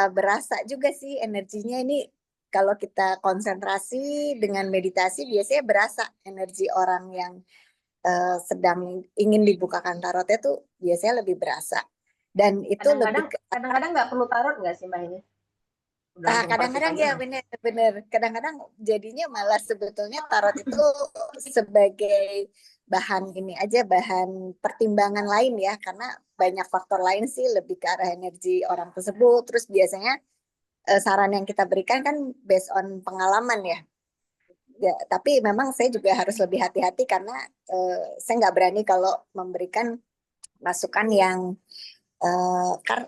berasa juga sih energinya ini. Kalau kita konsentrasi dengan meditasi biasanya berasa energi orang yang sedang ingin dibukakan tarotnya tuh biasanya lebih berasa. Dan itu Kadang-kadang lebih ke kadang-kadang nggak perlu tarot nggak sih Mbak ini? Langsung persis kadang-kadang aja ya nggak? bener. Kadang-kadang jadinya malah sebetulnya tarot itu sebagai bahan ini aja, bahan pertimbangan lain ya, karena banyak faktor lain sih lebih ke arah energi orang tersebut. Terus biasanya saran yang kita berikan kan based on pengalaman ya. Ya, tapi memang saya juga harus lebih hati-hati karena saya nggak berani kalau memberikan masukan yang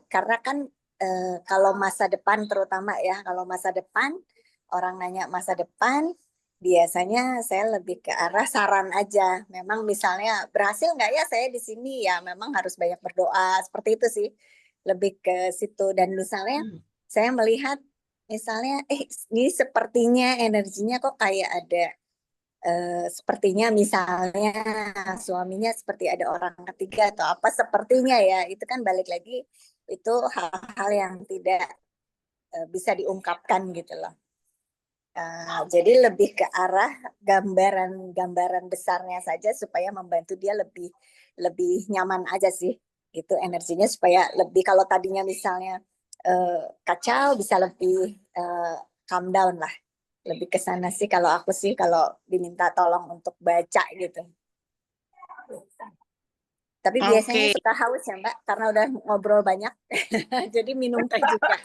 karena kan kalau masa depan terutama ya, kalau masa depan orang nanya masa depan biasanya saya lebih ke arah saran aja. Memang misalnya berhasil nggak ya saya di sini ya, memang harus banyak berdoa seperti itu sih, lebih ke situ. Dan misalnya saya melihat misalnya ini sepertinya energinya kok kayak ada sepertinya misalnya suaminya seperti ada orang ketiga atau apa sepertinya ya, itu kan balik lagi itu hal-hal yang tidak bisa diungkapkan gitu loh. Jadi lebih ke arah gambaran besarnya saja supaya membantu dia lebih lebih nyaman aja sih gitu energinya, supaya lebih, kalau tadinya misalnya kacau bisa lebih calm down lah, lebih ke sana sih kalau aku sih kalau diminta tolong untuk baca gitu. Tapi biasanya Oke. suka haus ya Mbak, karena udah ngobrol banyak. Jadi minum teh juga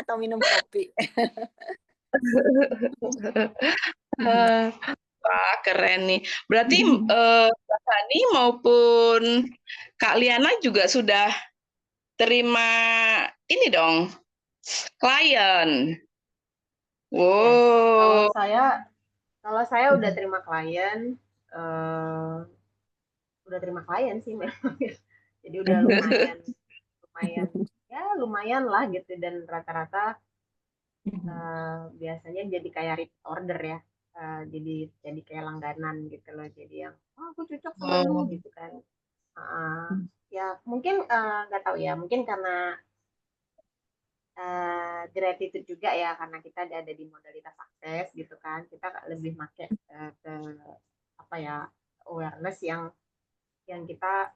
atau minum kopi. Eh, Wah, keren nih. Berarti Mbak Hani maupun Kak Liana juga sudah terima ini dong, klien. Ya, Wow. kalau saya udah terima klien, eh, udah terima klien sih memang. Jadi udah lumayan, lumayan, ya lumayan lah gitu. Dan rata-rata biasanya jadi kayak repeat order ya. Jadi kayak langganan gitu loh. Jadi yang, oh aku cocok sama lu Oh. gitu kan. Ya mungkin nggak tahu ya, mungkin karena gratitude juga ya, karena kita ada di modalitas akses gitu kan, kita lebih make ke apa ya, awareness yang kita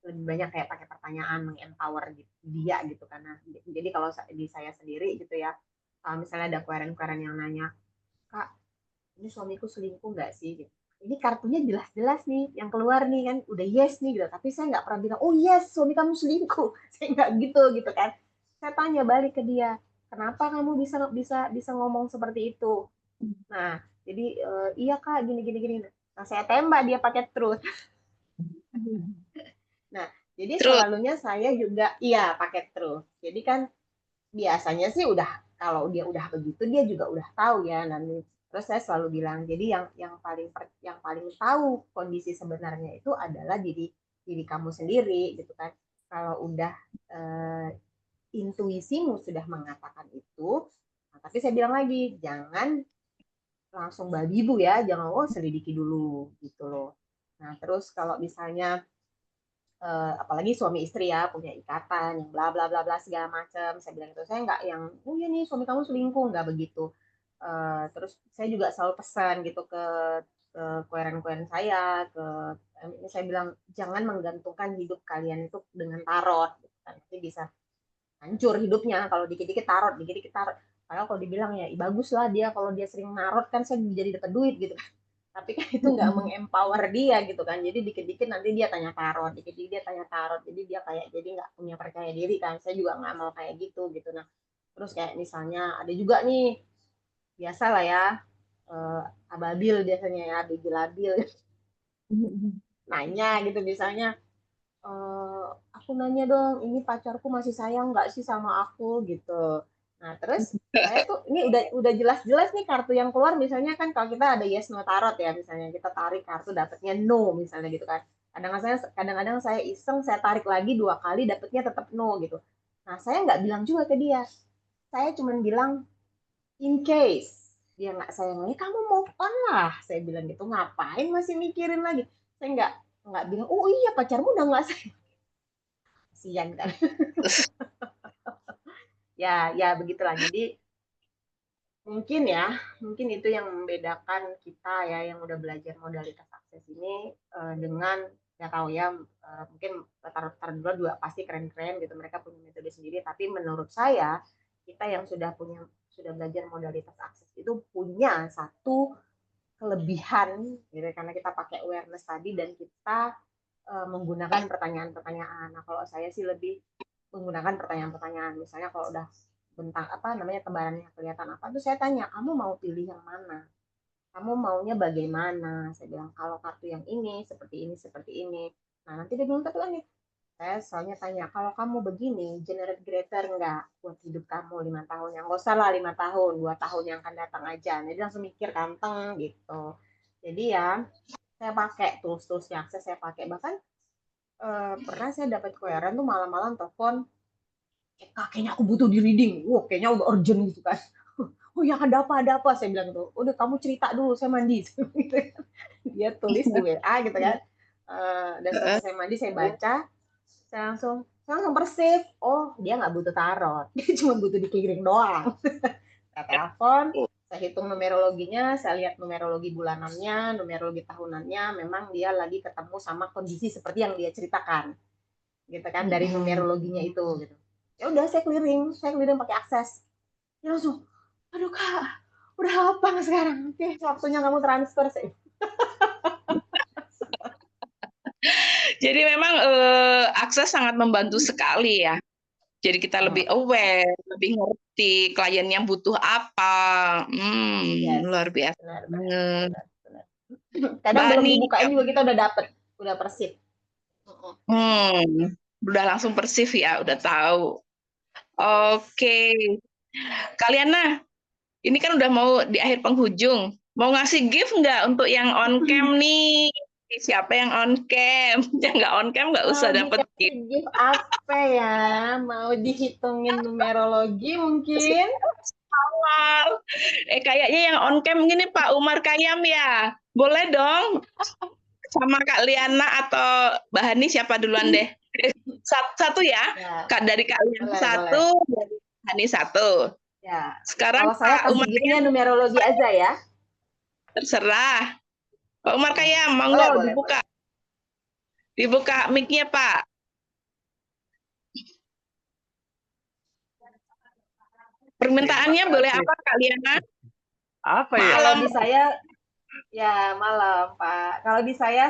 lebih banyak kayak pakai pertanyaan mengempower dia gitu. Karena jadi kalau di saya sendiri gitu ya, kalau misalnya ada kueren-kueren yang nanya, Kak ini suamiku selingkuh nggak sih gitu, ini kartunya jelas-jelas nih yang keluar nih kan udah yes nih gitu, tapi saya nggak pernah bilang oh yes suami kamu selingkuh. Saya nggak gitu kan. Saya tanya balik ke dia, kenapa kamu bisa bisa bisa ngomong seperti itu. Nah jadi iya kak gini gini gini. Nah saya tembak dia pakai truth. Nah jadi Terus, selalunya saya juga iya pakai truth. Jadi kan biasanya sih udah, kalau dia udah begitu dia juga udah tahu ya. Dan terus saya selalu bilang, jadi yang paling tahu kondisi sebenarnya itu adalah diri diri kamu sendiri gitu kan. Kalau udah eh, intuisimu sudah mengatakan itu, nah, tapi saya bilang lagi jangan langsung babi bu ya, jangan oh selidiki dulu gitu loh. Nah terus kalau misalnya apalagi suami istri ya punya ikatan yang bla bla bla bla segala macam, saya bilang itu saya nggak yang oh ya nih suami kamu selingkuh, nggak begitu. Terus saya juga selalu pesan gitu ke kueren-kueren saya, ini saya bilang jangan menggantungkan hidup kalian itu dengan tarot gitu kan. Nanti bisa hancur hidupnya kalau dikit-dikit tarot, dikit-dikit tarot. Padahal kalau dibilang ya bagus lah dia kalau dia sering narot kan saya jadi dapat duit gitu. Tapi kan itu nggak mengempower dia gitu kan. Jadi dikit-dikit nanti dia tanya tarot, dikit-dikit dia tanya tarot, jadi dia kayak jadi nggak punya percaya diri kan. Saya juga nggak mau kayak gitu. Nah terus kayak misalnya ada juga nih, biasa lah ya, ababil biasanya ya, baby labil, nanya gitu misalnya, aku nanya dong ini pacarku masih sayang nggak sih sama aku gitu. Nah terus saya tuh ini udah jelas-jelas nih kartu yang keluar, misalnya kan kalau kita ada yes no tarot ya, misalnya kita tarik kartu dapetnya no misalnya gitu kan. Kadang-kadang saya iseng saya tarik lagi 2 kali dapetnya tetap no gitu. Nah saya nggak bilang juga ke dia, saya cuma bilang in case dia nggak sayang lagi kamu move on lah, saya bilang gitu, ngapain masih mikirin lagi. Saya nggak bilang oh iya pacarmu udah nggak sayang, kasihan kan. Ya begitulah. Jadi mungkin itu yang membedakan kita ya yang udah belajar modalitas akses akses ini dengan nggak tahu ya, mungkin latar dulu juga pasti keren-keren gitu, mereka punya metode sendiri, tapi menurut saya kita yang sudah belajar modalitas akses itu punya satu kelebihan gitu, karena kita pakai awareness tadi dan kita menggunakan pertanyaan-pertanyaan. Nah, kalau saya sih lebih menggunakan pertanyaan-pertanyaan. Misalnya kalau udah bentang apa namanya tebarannya kelihatan apa tuh saya tanya, kamu mau pilih yang mana? Kamu maunya bagaimana? Saya bilang kalau kartu yang ini seperti ini seperti ini. Nah, nanti dia bilang tapi nih, saya soalnya tanya, kalau kamu begini, generate greater enggak buat hidup kamu 5 tahun? Yang nggak usah lah 5 tahun, 2 tahun yang akan datang aja. Jadi langsung mikir kanteng gitu. Jadi ya, saya pakai tools-toolsnya akses, saya pakai. Bahkan pernah saya dapat koyaran tuh malam-malam telepon, kak kayaknya aku butuh di reading. Wah, kayaknya udah urgent gitu kan. Oh ya, ada apa, saya bilang tuh. Udah kamu cerita dulu, saya mandi. Dia tulis di WA gitu kan. Dan setelah saya mandi, saya baca, saya langsung persif. Oh, dia nggak butuh tarot. Dia cuma butuh dikiring doang. Saya telepon, saya hitung numerologinya, saya lihat numerologi bulanannya, numerologi tahunannya, memang dia lagi ketemu sama kondisi seperti yang dia ceritakan, gitu kan, dari numerologinya itu, gitu. Ya udah saya clearing pakai akses. Dia langsung, aduh kak, udah apa sekarang? Oke, waktunya kamu transfer sih. Jadi memang akses sangat membantu sekali ya. Jadi kita lebih aware, lebih ngerti kliennya butuh apa. Yes, Luar biasa benar, benar, banget. benar, benar. Kadang Mbak belum nih, dibukain juga kita udah dapet, udah persip. udah langsung persif ya, udah tahu. Oke, kalian ini kan udah mau di akhir penghujung. Mau ngasih gift nggak untuk yang on cam nih? Siapa yang on cam? Yang nggak on cam nggak Mau usah dapet gift. dikasih gift apa ya? Mau dihitungin numerologi mungkin? Awal. Kayaknya yang on cam gini Pak Umar Kayam ya. Boleh dong sama Kak Liana atau Mbak Hani siapa duluan deh? Satu ya. Ya, Kak dari Kak Liana boleh, boleh. satu, dari Hani satu. Ya, Sekarang kalau saya Pak kasih Umar giftnya Kayam numerologi aja ya. terserah. Pak Umar Kayam, Boleh, monggo boleh, boleh. dibuka. Dibuka mic-nya Pak. Permintaannya Terima boleh kasih. apa Kak Liana? Apa ya? Kalau Malam. di saya, ya malam Pak. Kalau di saya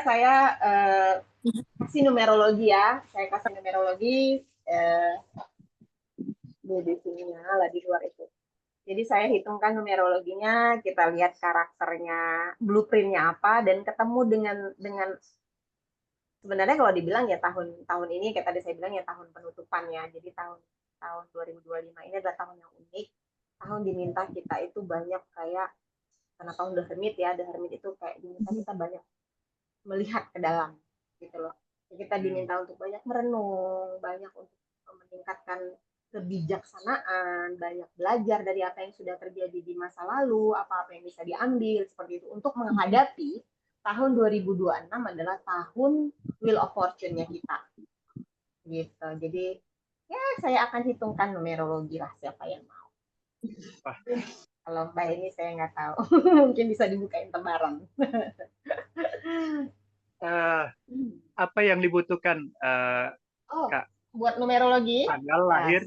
kasih numerologi ya. Saya kasih numerologi di sininya lah di luar itu. Jadi saya hitungkan numerologinya, kita lihat karakternya, blueprintnya apa, dan ketemu dengan sebenarnya kalau dibilang ya tahun ini kayak tadi saya bilang ya tahun penutupan ya. Jadi tahun tahun 2025 ini adalah tahun yang unik. Tahun diminta kita itu banyak kayak karena tahun The Hermit ya, The Hermit itu kayak diminta kita banyak melihat ke dalam gitu loh. Kita diminta untuk banyak merenung, banyak untuk meningkatkan kebijaksanaan, banyak belajar dari apa yang sudah terjadi di masa lalu, apa-apa yang bisa diambil seperti itu untuk menghadapi tahun 2026 adalah tahun Wheel of Fortune-nya kita. Gitu. Jadi ya saya akan hitungkan numerologi lah siapa yang mau. Kalau Mbak ini saya nggak tahu. Mungkin bisa dibukain tebaran. Apa yang dibutuhkan, Oh, Kak? buat numerologi? Tanggal Ya, lahir,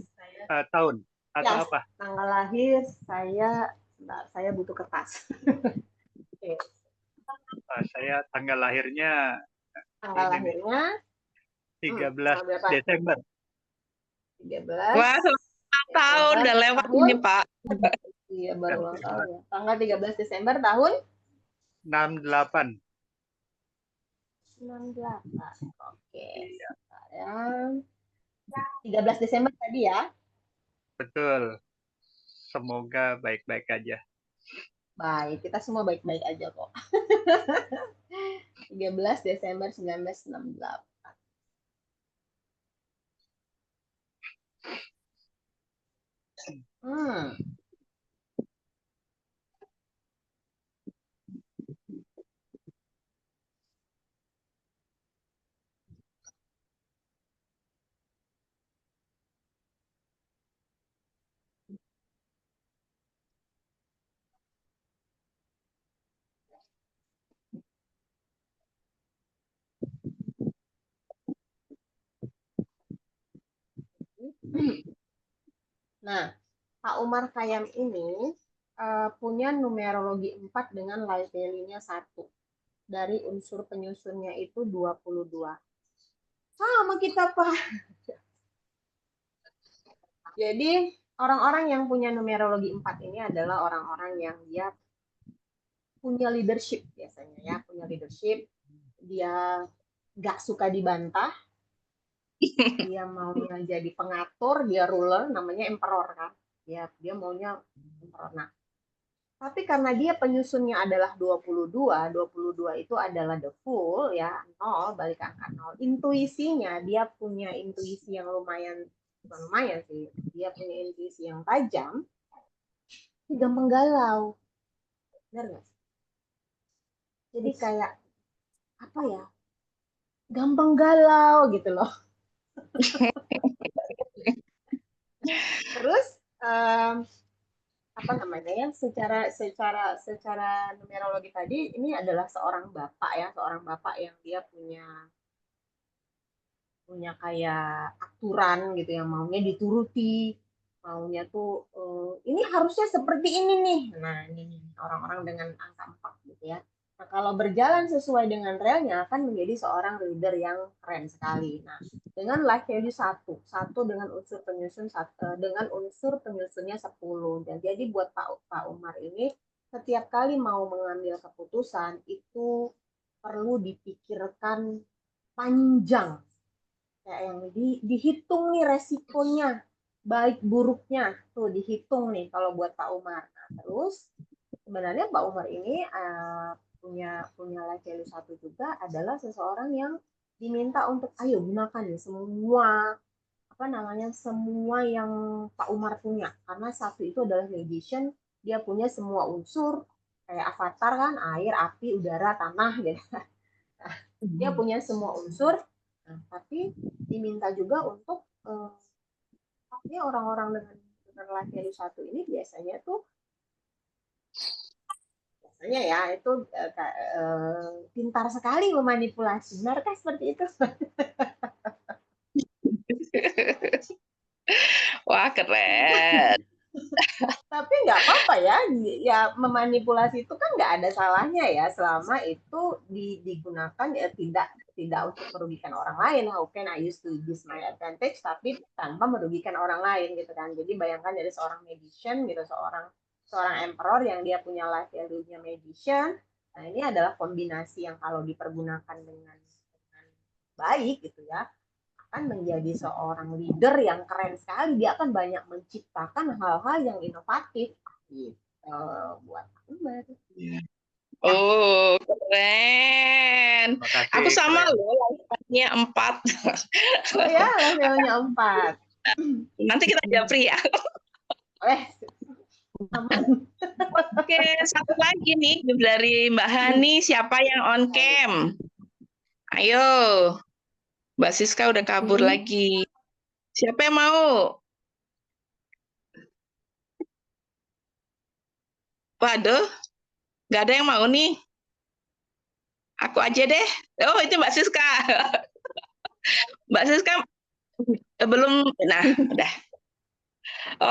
tahun, atau ya, apa? tanggal lahir saya butuh kertas. Oke, Saya tanggal lahirnya tanggal ini nih, lahirnya 13 tanggal berapa? Desember. 13 Wah, selamat tahun Desember udah lewat tahun. ini Pak. Iya, baru ulang tahun ya. Tanggal 13 Desember tahun 68. 68. Oke. Iya, Sekarang 13 Desember tadi ya. betul. Semoga baik-baik aja. Baik, kita semua baik-baik aja kok. 13 Desember 1968. Hmm. Nah, Pak Umar Khayyam ini punya numerologi 4 dengan life value-nya 1. Dari unsur penyusunnya itu 22. Sama kita, Pak. Jadi, orang-orang yang punya numerologi 4 ini adalah orang-orang yang dia punya leadership biasanya ya, punya leadership. Dia nggak suka dibantah, dia maunya jadi pengatur, dia ruler, namanya emperor kan. Dia maunya emperor. Nah, tapi karena dia penyusunnya adalah 22, 22 itu adalah the full ya, 0 balik angka 0. Intuisinya dia punya intuisi yang lumayan, bukan lumayan sih, dia punya intuisi yang tajam, dia gampang galau. Benar nggak sih? Jadi kayak apa ya? Gampang galau gitu loh. Terus apa namanya ya? Secara numerologi tadi ini adalah seorang bapak yang dia punya kayak aturan gitu yang maunya dituruti, maunya tuh ini harusnya seperti ini nih. Nah, ini orang-orang dengan angka 4 gitu ya. Nah, kalau berjalan sesuai dengan relnya akan menjadi seorang leader yang keren sekali. Nah, dengan life value 1 dengan unsur penyusun dengan unsur penyusunnya 10. Dan jadi buat Pak Umar ini setiap kali mau mengambil keputusan itu perlu dipikirkan panjang, kayak yang dihitung nih resikonya, baik buruknya tuh dihitung nih kalau buat Pak Umar. Nah, terus sebenarnya Pak Umar ini punya life value 1 juga adalah seseorang yang diminta untuk ayo gunakan nih semua apa namanya semua yang Pak Umar punya, karena 1 itu adalah magician, dia punya semua unsur kayak avatar kan, air, api, udara, tanah gitu. Dia punya semua unsur. Nah, tapi diminta juga untuk ya orang-orang dengan life value 1 ini biasanya ya itu pintar sekali memanipulasi. Benarkah seperti itu? Wah, keren. Tapi nggak apa-apa ya, ya memanipulasi itu kan nggak ada salahnya ya, selama itu digunakan ya tidak untuk merugikan orang lain. How can I use to use my advantage tapi tanpa merugikan orang lain gitu kan. Jadi bayangkan dari seorang magician gitu, seorang emperor yang dia punya life value-nya magician. Nah, ini adalah kombinasi yang kalau dipergunakan dengan baik gitu ya, akan menjadi seorang leader yang keren sekali. Dia akan banyak menciptakan hal-hal yang inovatif gitu buat Umar. Oh, keren. Makasih, Aku sama keren. loh, levelnya 4. Oh ya, levelnya 4. Nanti kita japri ya. Aman. Oke, satu lagi nih dari Mbak Hani, siapa yang on cam? Ayo, Mbak Siska udah kabur lagi. Siapa yang mau? Waduh, nggak ada yang mau nih. Aku aja deh. Oh, itu Mbak Siska. Mbak Siska belum. Nah, udah.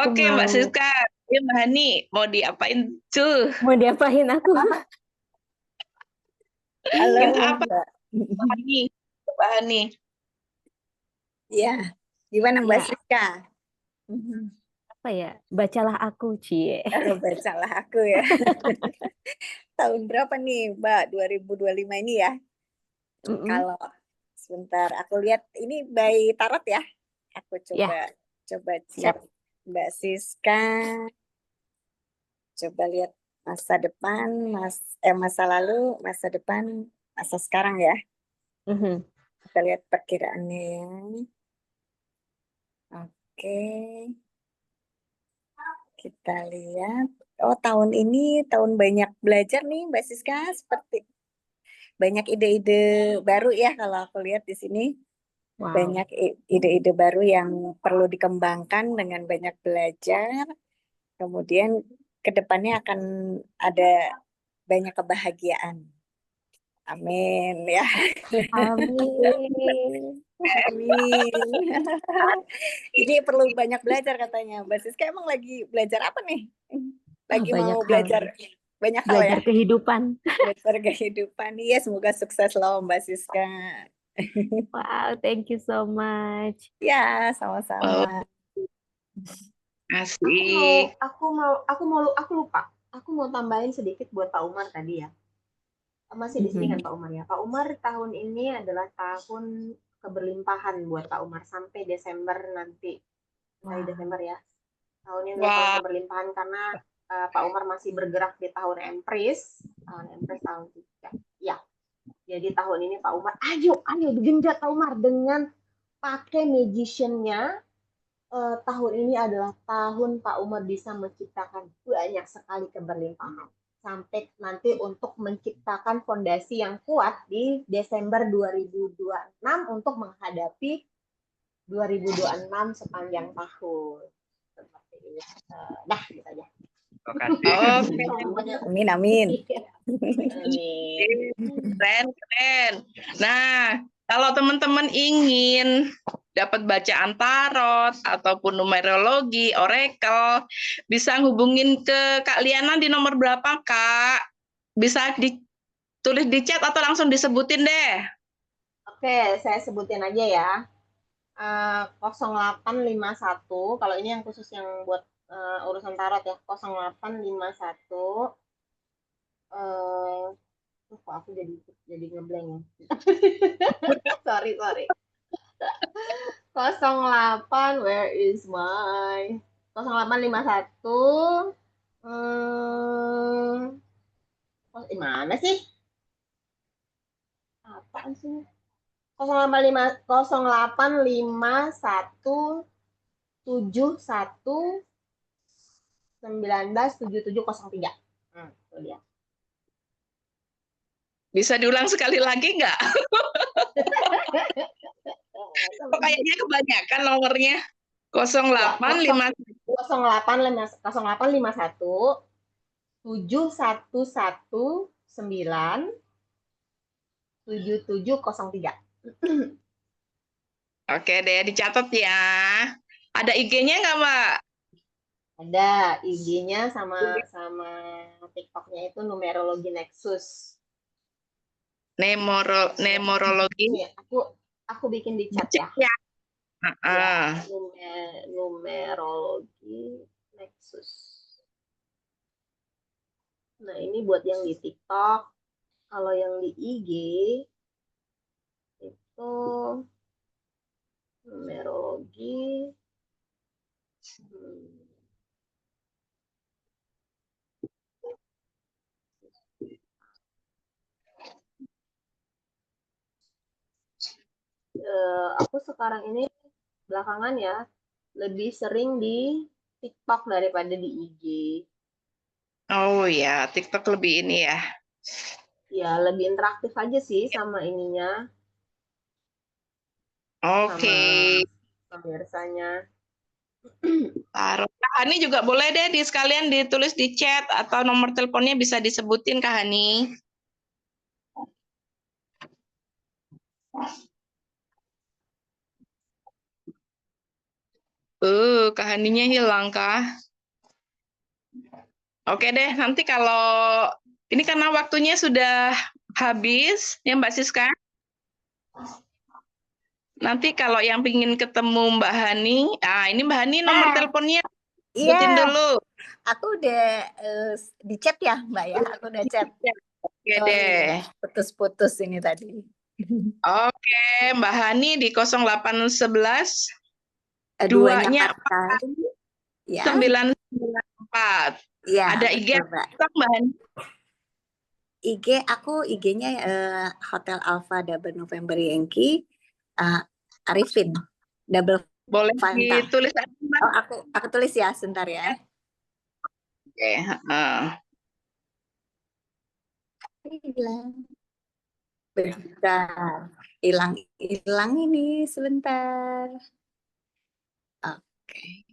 Oke, Mbak Siska. Ya, Mbak Hani, mau diapain tuh? Mau diapain aku? Halo, Yang apa, Mbak. Mbak Hani? Mbak Hani. Ya, gimana Mbak Ya. Siska? Apa ya? Bacalah aku, Cie. Bacalah aku ya. Tahun berapa nih, Mbak? 2025 ini ya? Kalau sebentar, aku lihat ini by tarot ya. Aku coba cek Mbak Siska. Coba lihat masa depan, masa lalu, masa depan, masa sekarang ya. Kita lihat perkiraannya ya. Oke. Kita lihat. Oh, tahun ini tahun banyak belajar nih Mbak Siska, seperti banyak ide-ide baru ya kalau aku lihat di sini. Wow. Banyak ide-ide baru yang perlu dikembangkan dengan banyak belajar. Kemudian ke depannya akan ada banyak kebahagiaan. Amin ya. Amin. Amin. Ini perlu banyak belajar katanya. Mbak Siska emang lagi belajar apa nih? Lagi Banyak mau hal. belajar banyak hal ya? Belajar kehidupan. Belajar kehidupan. Iya, semoga sukses loh Mbak Siska. Wow, thank you so much. Ya, Oh, sama-sama. asik. Aku lupa. Aku mau tambahin sedikit buat Pak Umar tadi ya. Masih di sini kan Pak Umar ya. Pak Umar, tahun ini adalah tahun keberlimpahan buat Pak Umar sampai Desember nanti. Sampai Wah. Desember ya. Tahun ini adalah tahun Wah, keberlimpahan karena Pak Umar masih bergerak di tahun Empris. Tahun Empris tahun 3. Ya. Jadi tahun ini Pak Umar, ayo digenjot Pak Umar dengan pakai magician-nya. Tahun ini adalah tahun Pak Umar bisa menciptakan banyak sekali keberlimpahan. Sampai nanti untuk menciptakan fondasi yang kuat di Desember 2026 untuk menghadapi 2026 sepanjang tahun. Seperti ini. Dah, gitu aja. Terima kasih. oke. Amin, amin. Amin. Keren, keren. Nah, kalau teman-teman ingin dapat bacaan tarot ataupun numerologi, oracle, bisa hubungin ke Kak Liana di nomor berapa, Kak? Bisa ditulis di chat atau langsung disebutin deh. Oke, saya sebutin aja ya. 0851, kalau ini yang khusus yang buat urusan tarot ya. 0851 kok aku jadi ngeblank ya. sorry 08, where is my 0851 mana sih, apaan sih, 0851 71 197703. Itu dia. Bisa diulang sekali lagi nggak? Kok kayaknya kebanyakan nomornya. Ya, 0851 0851 711 9 7703. Oke deh, dicatat ya. Ada IG-nya nggak, Mbak? Ada IG-nya sama TikTok-nya itu Numerologi Nexus. Nemorologi. Nih, aku bikin di chat ya. Ya. Ya, Numerologi Nexus. Nah, ini buat yang di TikTok. Kalau yang di IG itu numerologi. Aku sekarang ini belakangan ya lebih sering di TikTok daripada di IG. Oh ya, TikTok lebih ini ya. Ya, lebih interaktif aja sih sama ininya, Oke. sama pemirsanya. Taruh. Kak Hani juga boleh deh sekalian ditulis di chat atau nomor teleponnya bisa disebutin Kak Hani. Kak Haninya hilang kah? Oke deh, nanti kalau ini karena waktunya sudah habis ya Mbak Siska. Nanti kalau yang ingin ketemu Mbak Hani, ini Mbak Hani nomor teleponnya sebutin Iya, dulu. aku udah di chat ya Mbak ya, aku udah chat. Oke deh. Putus-putus ini tadi. Oke, Mbak Hani di 0811 Duanya 2-nya 4 ya. 994. Iya, Ada IG betul, Mbak. Mbak Hani? IG-nya Hotel Alpha Double November Yankee Arifin Double Boleh Fanta. ditulis aja, Mbak. Oh, aku tulis ya, sebentar ya. Oke, Hilang. Bentar. Hilang ini sebentar. Oke.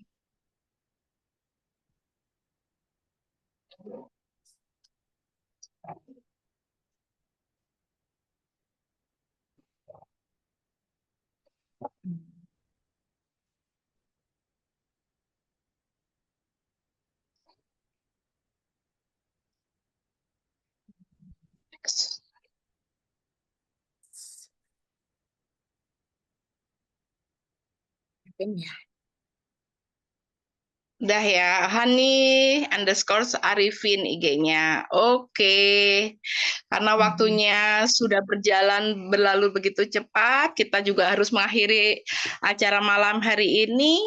Mungkin ya. Udah ya, Hani_Arifin IG-nya. Oke, karena waktunya sudah berlalu begitu cepat, kita juga harus mengakhiri acara malam hari ini.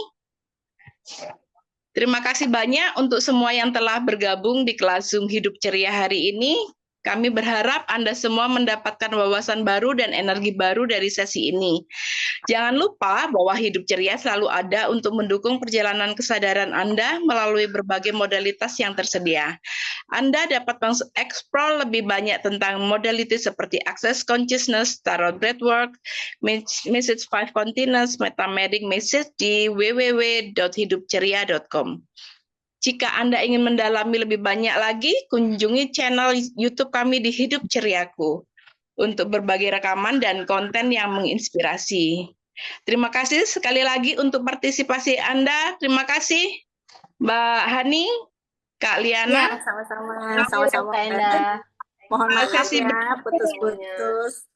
Terima kasih banyak untuk semua yang telah bergabung di kelas Zoom Hidup Ceria hari ini. Kami berharap Anda semua mendapatkan wawasan baru dan energi baru dari sesi ini. Jangan lupa bahwa Hidup Ceria selalu ada untuk mendukung perjalanan kesadaran Anda melalui berbagai modalitas yang tersedia. Anda dapat mengeksplor lebih banyak tentang modalitas seperti Access Consciousness, Tarot Breathwork, Message 5 Continents, Metamagic Message di www.hidupceria.com. Jika Anda ingin mendalami lebih banyak lagi, kunjungi channel YouTube kami di Hidup Ceriaku untuk berbagai rekaman dan konten yang menginspirasi. Terima kasih sekali lagi untuk partisipasi Anda. Terima kasih Mbak Hani, Kak Liana. Ya, sama-sama. Terima kasih, Sama-sama. Kak Enda. Mohon Terima maaf kasih ya, putus-putus.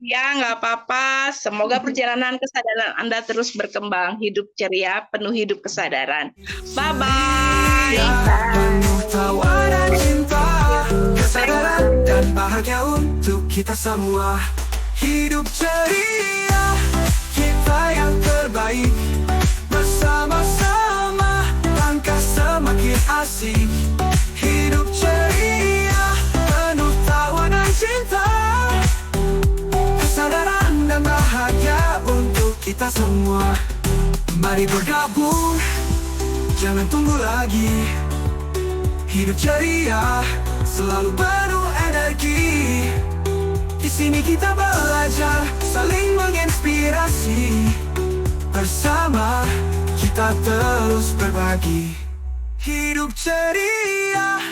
Ya, nggak apa-apa. Semoga perjalanan kesadaran Anda terus berkembang. Hidup ceria, penuh hidup kesadaran. Bye-bye. Penuh tawa dan cinta, kesadaran dan bahagia untuk kita semua. Hidup ceria, kita yang terbaik. Bersama-sama, langkah semakin asik. Hidup ceria, penuh tawa dan cinta, kesadaran dan bahagia untuk kita semua. Mari bergabung, jangan tunggu lagi. Hidup ceria, selalu penuh energi. Di sini kita belajar, saling menginspirasi. Bersama, kita terus berbagi. Hidup ceria.